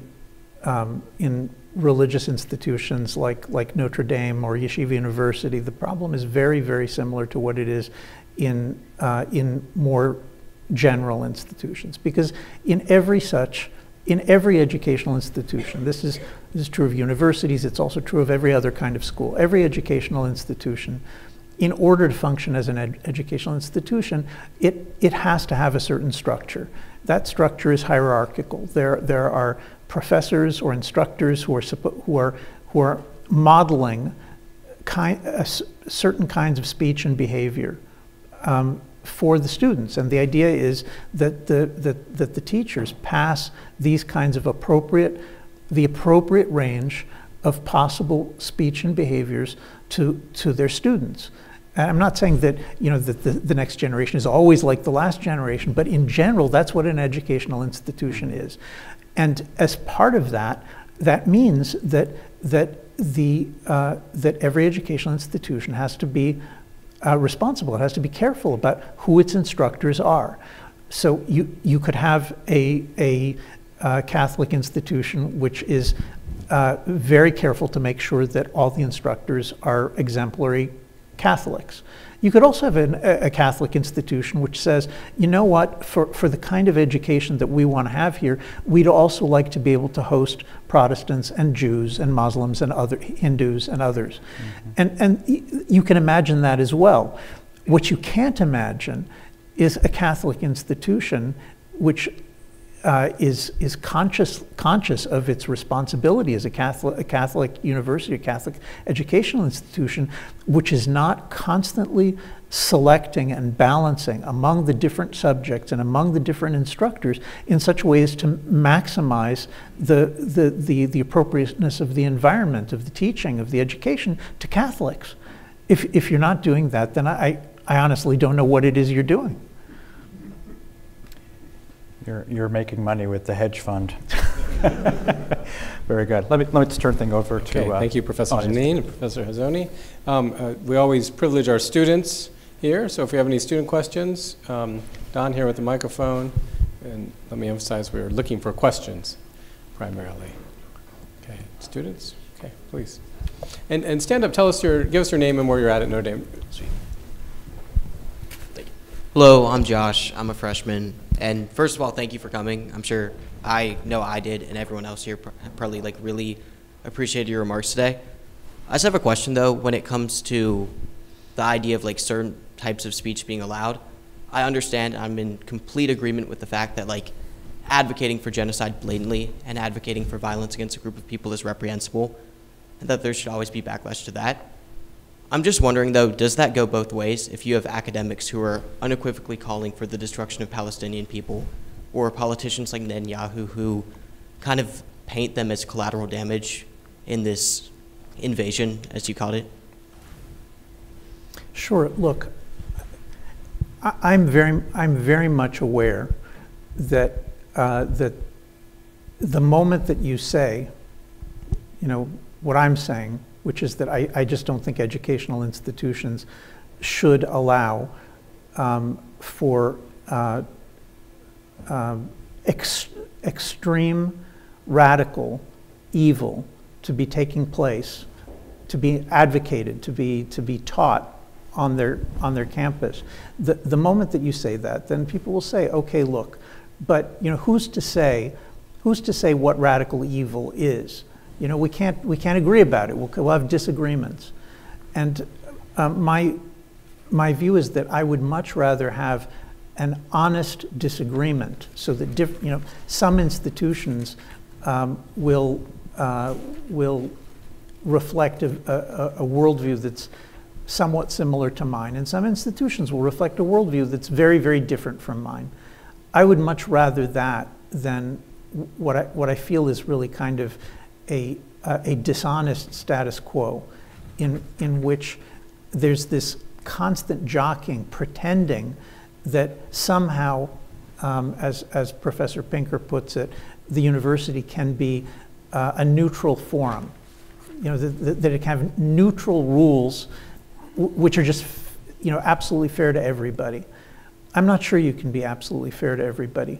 religious institutions like Notre Dame or Yeshiva University. The problem is very, very similar to what it is in more general institutions, because in every educational institution, this is true of universities, it's also true of every other kind of school. Every educational institution, in order to function as an educational institution, it has to have a certain structure. That structure is hierarchical. There are professors or instructors who are modeling certain kinds of speech and behavior for the students, and the idea is that the teachers pass these kinds of the appropriate range of possible speech and behaviors to their students. And I'm not saying that that the next generation is always like the last generation, but in general, that's what an educational institution is. And as part of that, that means that every educational institution has to be responsible. It has to be careful about who its instructors are. So you could have a Catholic institution which is very careful to make sure that all the instructors are exemplary Catholics. You could also have a Catholic institution which says, you know what, for the kind of education that we want to have here, we'd also like to be able to host Protestants and Jews and Muslims and other Hindus and others. Mm-hmm. And you can imagine that as well. What you can't imagine is a Catholic institution which is conscious of its responsibility as a Catholic university, a Catholic educational institution, which is not constantly selecting and balancing among the different subjects and among the different instructors in such ways to maximize the appropriateness of the environment, of the teaching, of the education to Catholics. If you're not doing that, then I honestly don't know what it is you're doing. You're making money with the hedge fund. Very good. Let me just turn things over to. Okay, thank you, Professor Janine and Professor Hazony. We always privilege our students here. So if we have any student questions, Don here with the microphone. And let me emphasize, we're looking for questions primarily. Okay, students? Okay, please. And stand up, give us your name and where you're at Notre Dame. Sweet. Thank you. Hello, I'm Josh. I'm a freshman. And first of all, thank you for coming. I'm sure I know I did, and everyone else here probably like really appreciated your remarks today. I just have a question though, when it comes to the idea of like certain types of speech being allowed. I understand, I'm in complete agreement with the fact that like advocating for genocide blatantly and advocating for violence against a group of people is reprehensible, and that there should always be backlash to that. I'm just wondering though, does that go both ways if you have academics who are unequivocally calling for the destruction of Palestinian people, or politicians like Netanyahu who kind of paint them as collateral damage in this invasion, as you called it? Sure. Look, I'm very much aware that that the moment that you say, you know, what I'm saying, which is that I just don't think educational institutions should allow for extreme radical evil to be taking place, to be advocated, to be taught on their campus. The moment that you say that, then people will say, okay, look, but you know, who's to say what radical evil is? You know, we can't agree about it. We'll have disagreements. And my view is that I would much rather have an honest disagreement, so that some institutions will reflect a worldview that's somewhat similar to mine, and some institutions will reflect a worldview that's very, very different from mine. I would much rather that than what I feel is really kind of a dishonest status quo, in which there's this constant jockeying, pretending that somehow, as Professor Pinker puts it, the university can be a neutral forum. You know, that it can have neutral rules which are just, you know, absolutely fair to everybody. I'm not sure you can be absolutely fair to everybody.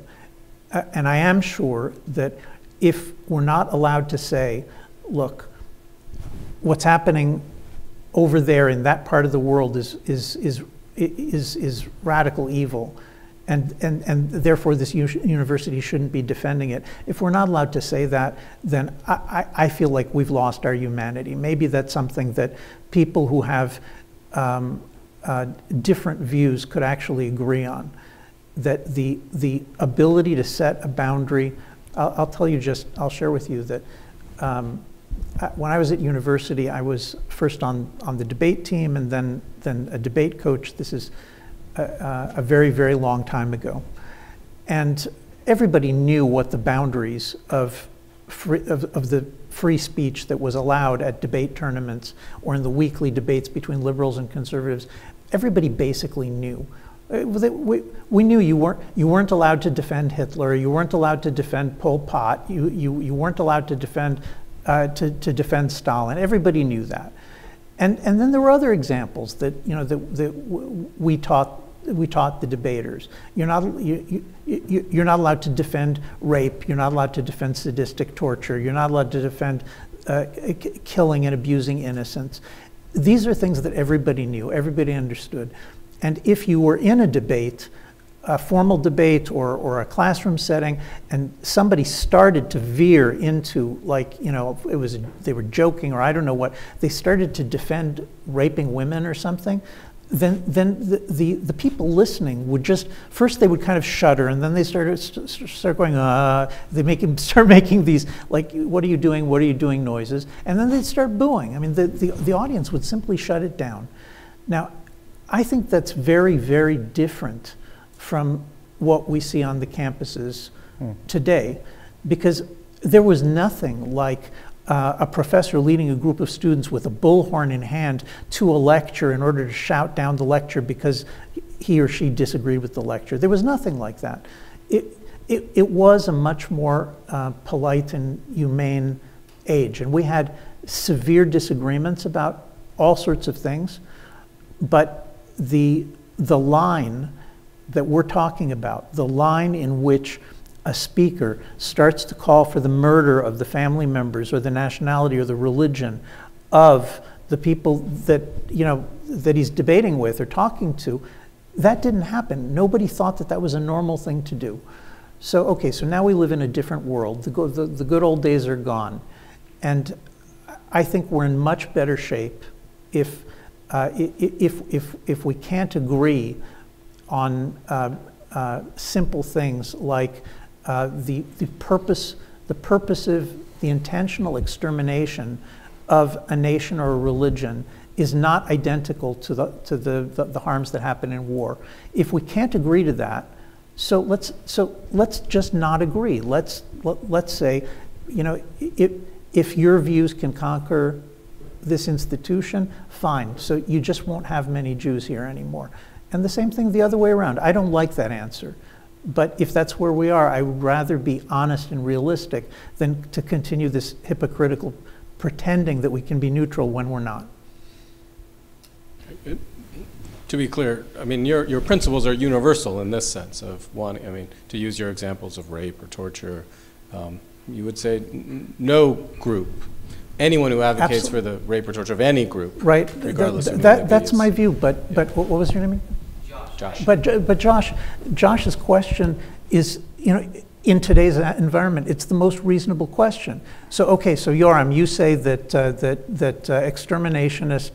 And I am sure that if we're not allowed to say, look, what's happening over there in that part of the world is radical evil, and therefore this university shouldn't be defending it. If we're not allowed to say that, then I feel like we've lost our humanity. Maybe that's something that people who have different views could actually agree on. That the ability to set a boundary. I'll share with you that when I was at university, I was first on the debate team and then a debate coach. This is a very, very long time ago. And everybody knew what the boundaries of the free speech that was allowed at debate tournaments or in the weekly debates between liberals and conservatives. Everybody basically knew. We knew you weren't allowed to defend Hitler. You weren't allowed to defend Pol Pot. You weren't allowed to defend Stalin. Everybody knew that. And then there were other examples that we taught the debaters. You're not allowed to defend rape. You're not allowed to defend sadistic torture. You're not allowed to defend killing and abusing innocents. These are things that everybody knew, everybody understood. And if you were in a debate, a formal debate or a classroom setting, and somebody started to veer into, like, you know, they were joking or I don't know what, they started to defend raping women or something, then the people listening would just, first they would kind of shudder, and then they start going, they start making these, like, what are you doing noises, and then they'd start booing. I mean, the audience would simply shut it down. Now, I think that's very, very different from what we see on the campuses today, because there was nothing like a professor leading a group of students with a bullhorn in hand to a lecture in order to shout down the lecture because he or she disagreed with the lecture. There was nothing like that. It was a much more polite and humane age, and we had severe disagreements about all sorts of things, but the line that we're talking about, the line in which a speaker starts to call for the murder of the family members or the nationality or the religion of the people that, that he's debating with or talking to, that didn't happen. Nobody thought that that was a normal thing to do. So, okay, so now we live in a different world. The good old days are gone. And I think we're in much better shape if we can't agree on simple things like the purposive, the intentional extermination of a nation or a religion is not identical to the harms that happen in war. If we can't agree to that, so let's just not agree. Let's say, if your views can conquer this institution, fine. So you just won't have many Jews here anymore. And the same thing the other way around. I don't like that answer. But if that's where we are, I would rather be honest and realistic than to continue this hypocritical pretending that we can be neutral when we're not. To be clear, I mean, your principles are universal in this sense of wanting, I mean, to use your examples of rape or torture, you would say no group, anyone who advocates for the rape or torture of any group, right? Regardless of that's my view. But what was your name? Josh. But Josh's question is, in today's environment, it's the most reasonable question. So okay, so Yoram, you say that exterminationist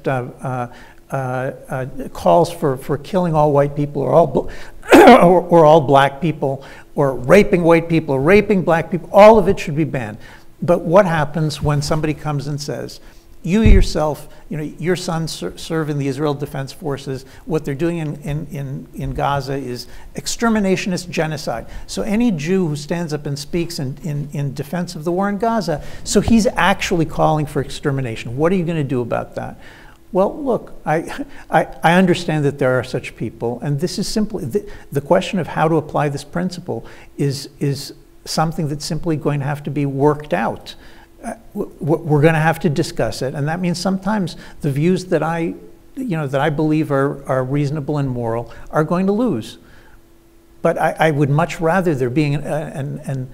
calls for killing all white people or all or all black people, or raping white people, or raping black people. All of it should be banned. But what happens when somebody comes and says, you yourself, your sons serve in the Israel Defense Forces. What they're doing in Gaza is exterminationist genocide. So any Jew who stands up and speaks in defense of the war in Gaza, so he's actually calling for extermination. What are you going to do about that? Well, look, I understand that there are such people, and this is simply, the question of how to apply this principle is something that's simply going to have to be worked out. We're going to have to discuss it, and that means sometimes the views that I believe are reasonable and moral are going to lose. But I would much rather there being an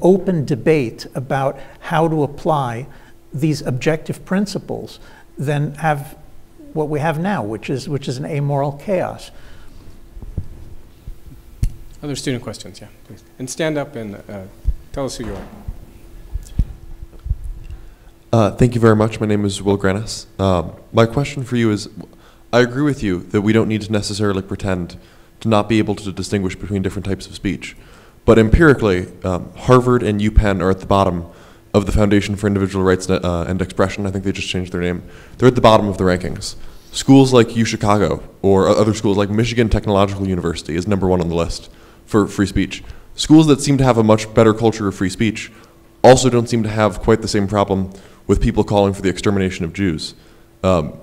open debate about how to apply these objective principles than have what we have now, which is an amoral chaos. Other student questions, yeah, please. And stand up and tell us who you are. Thank you very much. My name is Will Granis. My question for you is, I agree with you that we don't need to necessarily pretend to not be able to distinguish between different types of speech. But empirically, Harvard and UPenn are at the bottom of the Foundation for Individual Rights and Expression. I think they just changed their name. They're at the bottom of the rankings. Schools like UChicago or other schools like Michigan Technological University is #1 on the list for free speech. Schools that seem to have a much better culture of free speech also don't seem to have quite the same problem with people calling for the extermination of Jews. Do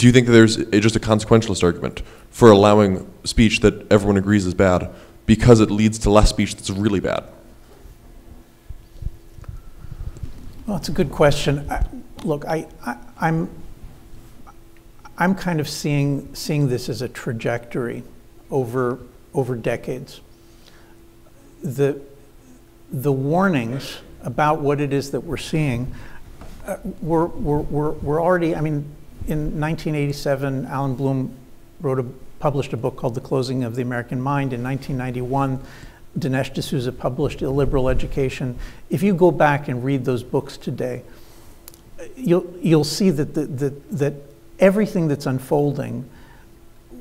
you think that there's just a consequentialist argument for allowing speech that everyone agrees is bad because it leads to less speech that's really bad? Well, it's a good question. Look, I'm kind of seeing this as a trajectory over decades. The warnings about what it is that we're seeing were already, I mean, in 1987, Alan Bloom published a book called The Closing of the American Mind. In 1991, Dinesh D'Souza published Illiberal Education. If you go back and read those books today, you'll see that everything that's unfolding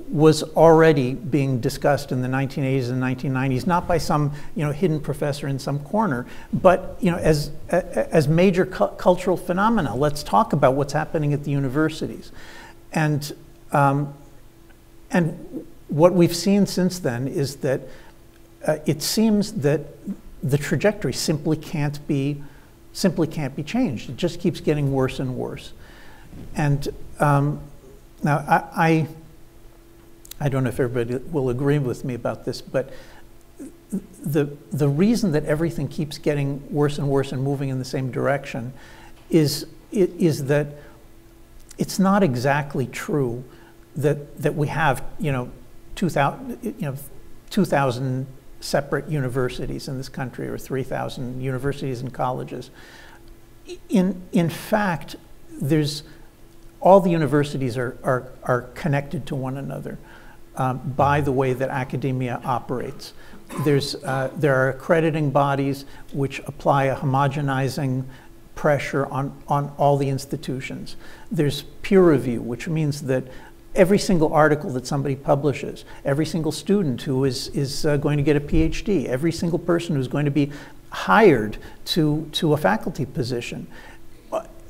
was already being discussed in the 1980s and 1990s, not by some hidden professor in some corner, but as major cultural phenomena. Let's talk about what's happening at the universities, and what we've seen since then is that it seems that the trajectory simply can't be changed. It just keeps getting worse and worse. And now I don't know if everybody will agree with me about this, but the reason that everything keeps getting worse and worse and moving in the same direction is that it's not exactly true that we have, 2,000 separate universities in this country, or 3,000 universities and colleges. In fact, all the universities are connected to one another by the way that academia operates. There are accrediting bodies which apply a homogenizing pressure on all the institutions. There's peer review, which means that every single article that somebody publishes, every single student who is going to get a Ph.D., every single person who's going to be hired to a faculty position,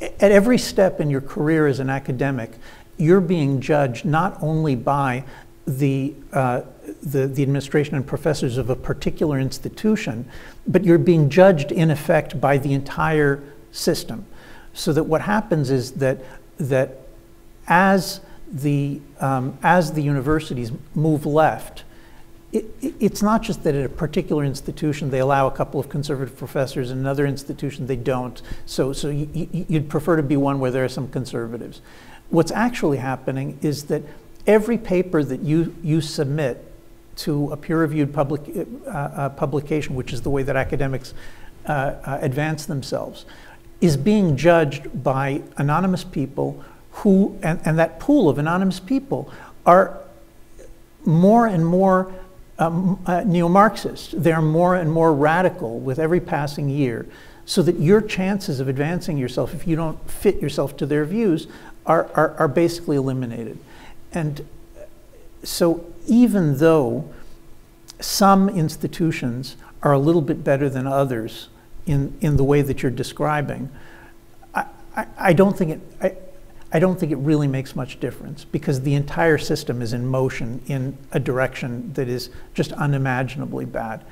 at every step in your career as an academic, you're being judged not only by the administration and professors of a particular institution, but you're being judged in effect by the entire system. So that what happens is that as the universities move left, it's not just that at a particular institution they allow a couple of conservative professors, in another institution they don't. So you'd prefer to be one where there are some conservatives. What's actually happening is that every paper that you submit to a peer-reviewed publication, which is the way that academics advance themselves, is being judged by anonymous people who, and that pool of anonymous people are more and more neo-Marxist. They're more and more radical with every passing year, so that your chances of advancing yourself, if you don't fit yourself to their views, are basically eliminated. And so even though some institutions are a little bit better than others in the way that you're describing, I don't think it really makes much difference, because the entire system is in motion in a direction that is just unimaginably bad.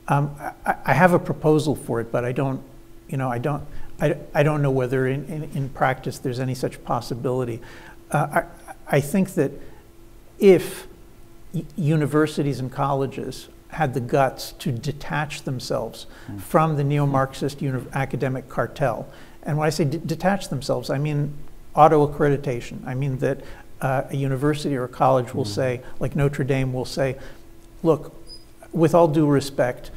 I have a proposal for it, but I don't know whether in practice there's any such possibility. I think that if universities and colleges had the guts to detach themselves from the neo-Marxist academic cartel, and when I say detach themselves, I mean auto-accreditation. I mean that a university or a college will say, like Notre Dame will say, look, with all due respect,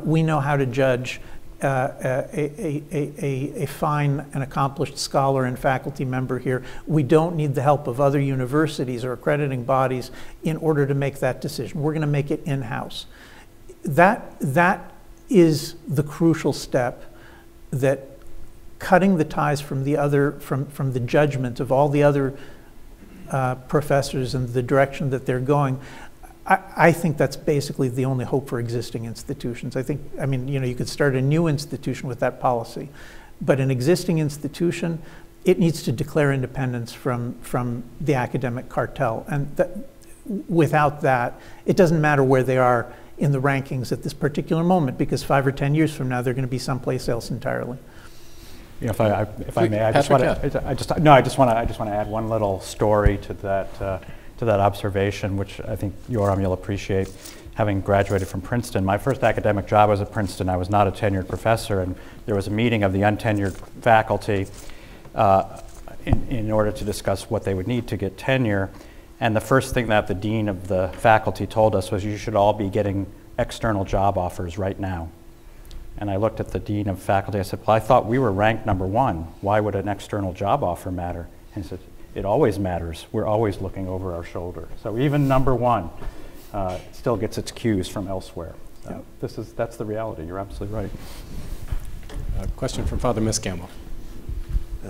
we know how to judge a fine and accomplished scholar and faculty member here. We don't need the help of other universities or accrediting bodies in order to make that decision. We're going to make it in-house. That is the crucial step, that cutting the ties from the judgment of all the other professors and the direction that they're going. I think that's basically the only hope for existing institutions. I mean, you could start a new institution with that policy, but an existing institution, it needs to declare independence from the academic cartel. And without that, it doesn't matter where they are in the rankings at this particular moment, because 5 or 10 years from now, they're going to be someplace else entirely. If I may, I just want to add one little story to that observation, which I think, Yoram, you'll appreciate. Having graduated from Princeton, my first academic job was at Princeton. I was not a tenured professor, and there was a meeting of the untenured faculty in order to discuss what they would need to get tenure. And the first thing that the dean of the faculty told us was, you should all be getting external job offers right now. And I looked at the dean of faculty. I said, well, I thought we were ranked #1. Why would an external job offer matter? And he said, it always matters. We're always looking over our shoulder. So even #1 still gets its cues from elsewhere. So that's the reality. You're absolutely right. A question from Father Miscampbell.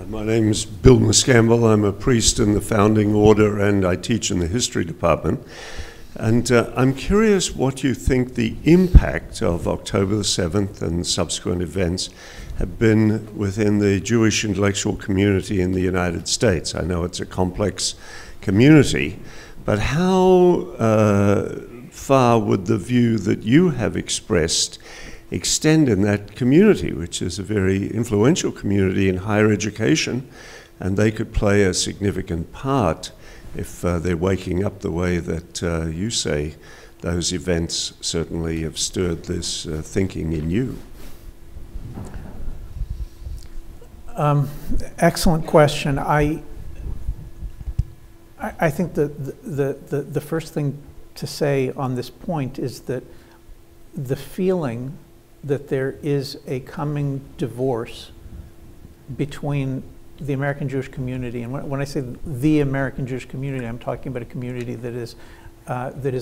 My name is Bill Miscampbell. I'm a priest in the founding order, and I teach in the history department. And I'm curious what you think the impact of October the 7th and subsequent events have been within the Jewish intellectual community in the United States. I know it's a complex community, but how far would the view that you have expressed extend in that community, which is a very influential community in higher education, and they could play a significant part if they're waking up the way that you say those events certainly have stirred this thinking in you? Excellent question. I I think the first thing to say on this point is that the feeling that there is a coming divorce between the American Jewish community, and when I say the American Jewish community, I'm talking about a community that is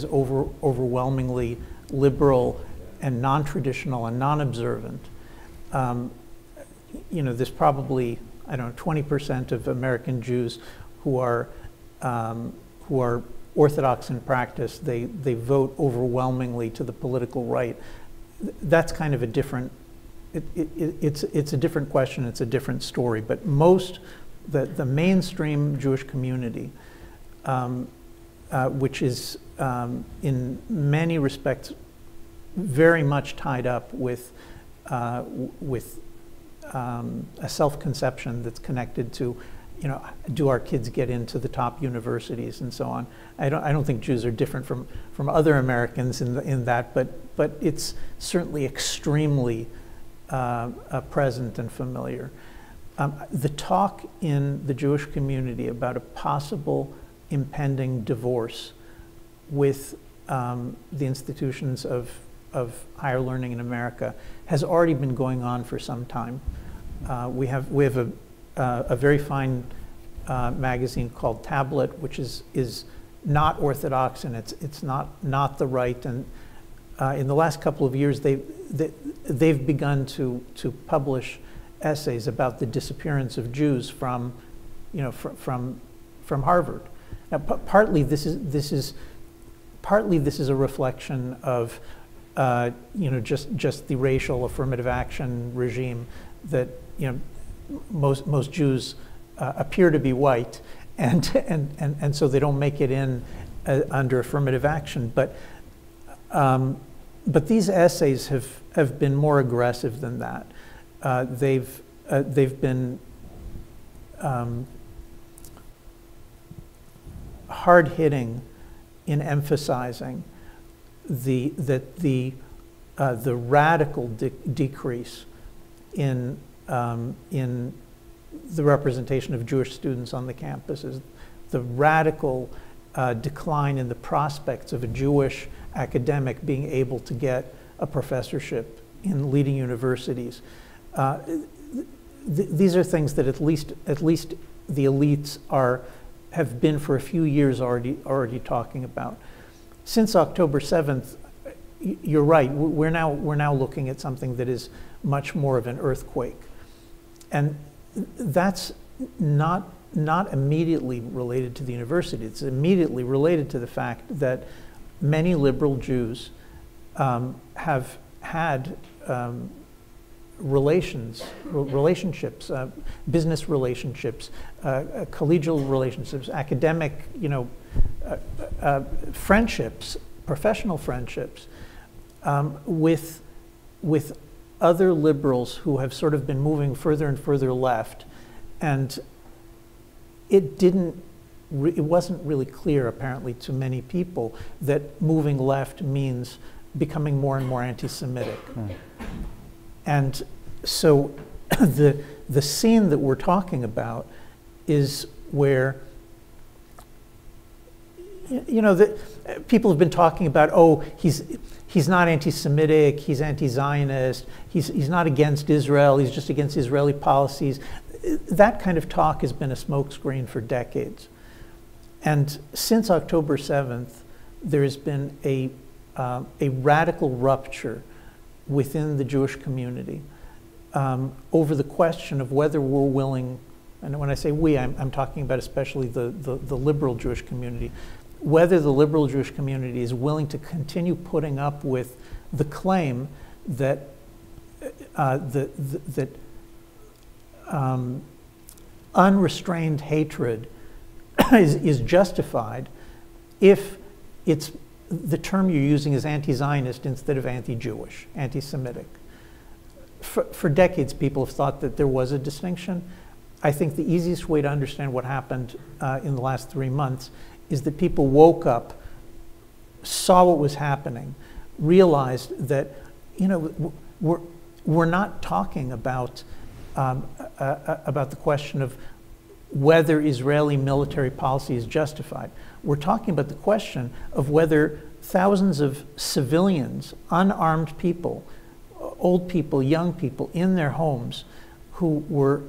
overwhelmingly liberal and non-traditional and non-observant. There's probably, I don't know, 20% of American Jews who are Orthodox in practice. They vote overwhelmingly to the political right. That's kind of a different. It's a different question. It's a different story. But the mainstream Jewish community, which is in many respects very much tied up with a self-conception that's connected to, do our kids get into the top universities and so on. I don't think Jews are different from other Americans in that, but it's certainly extremely present and familiar. The talk in the Jewish community about a possible impending divorce with the institutions of higher learning in America has already been going on for some time. We have a very fine magazine called Tablet, which is not orthodox, and it's not the right. And in the last couple of years, they've begun to publish essays about the disappearance of Jews from Harvard. Now, partly this is a reflection of just the racial affirmative action regime that most Jews appear to be white, and so they don't make it in under affirmative action. But these essays have been more aggressive than that. They've been hard-hitting in emphasizing the radical decrease in the representation of Jewish students on the campuses, the radical decline in the prospects of a Jewish academic being able to get a professorship in leading universities. These are things that at least the elites have been for a few years already talking about. Since October 7th, you're right. We're now looking at something that is much more of an earthquake, and that's not immediately related to the university. It's immediately related to the fact that many liberal Jews have had relationships, business relationships, collegial relationships, academic, friendships, professional friendships with other liberals who have sort of been moving further and further left, and it wasn't really clear apparently to many people that moving left means becoming more and more anti-Semitic. And so the scene that we're talking about is where people have been talking about, oh, he's not anti-Semitic, he's anti-Zionist, he's not against Israel, he's just against Israeli policies. That kind of talk has been a smokescreen for decades. And since October 7th, there has been a radical rupture within the Jewish community over the question of whether we're willing, and when I say we, I'm talking about especially the liberal Jewish community, whether the liberal Jewish community is willing to continue putting up with the claim that unrestrained hatred is justified if the term you're using is anti-Zionist instead of anti-Jewish, anti-Semitic. For decades, people have thought that there was a distinction. I think the easiest way to understand what happened in the last 3 months is that people woke up, saw what was happening, realized that we're not talking about the question of whether Israeli military policy is justified. We're talking about the question of whether thousands of civilians, unarmed people, old people, young people in their homes who were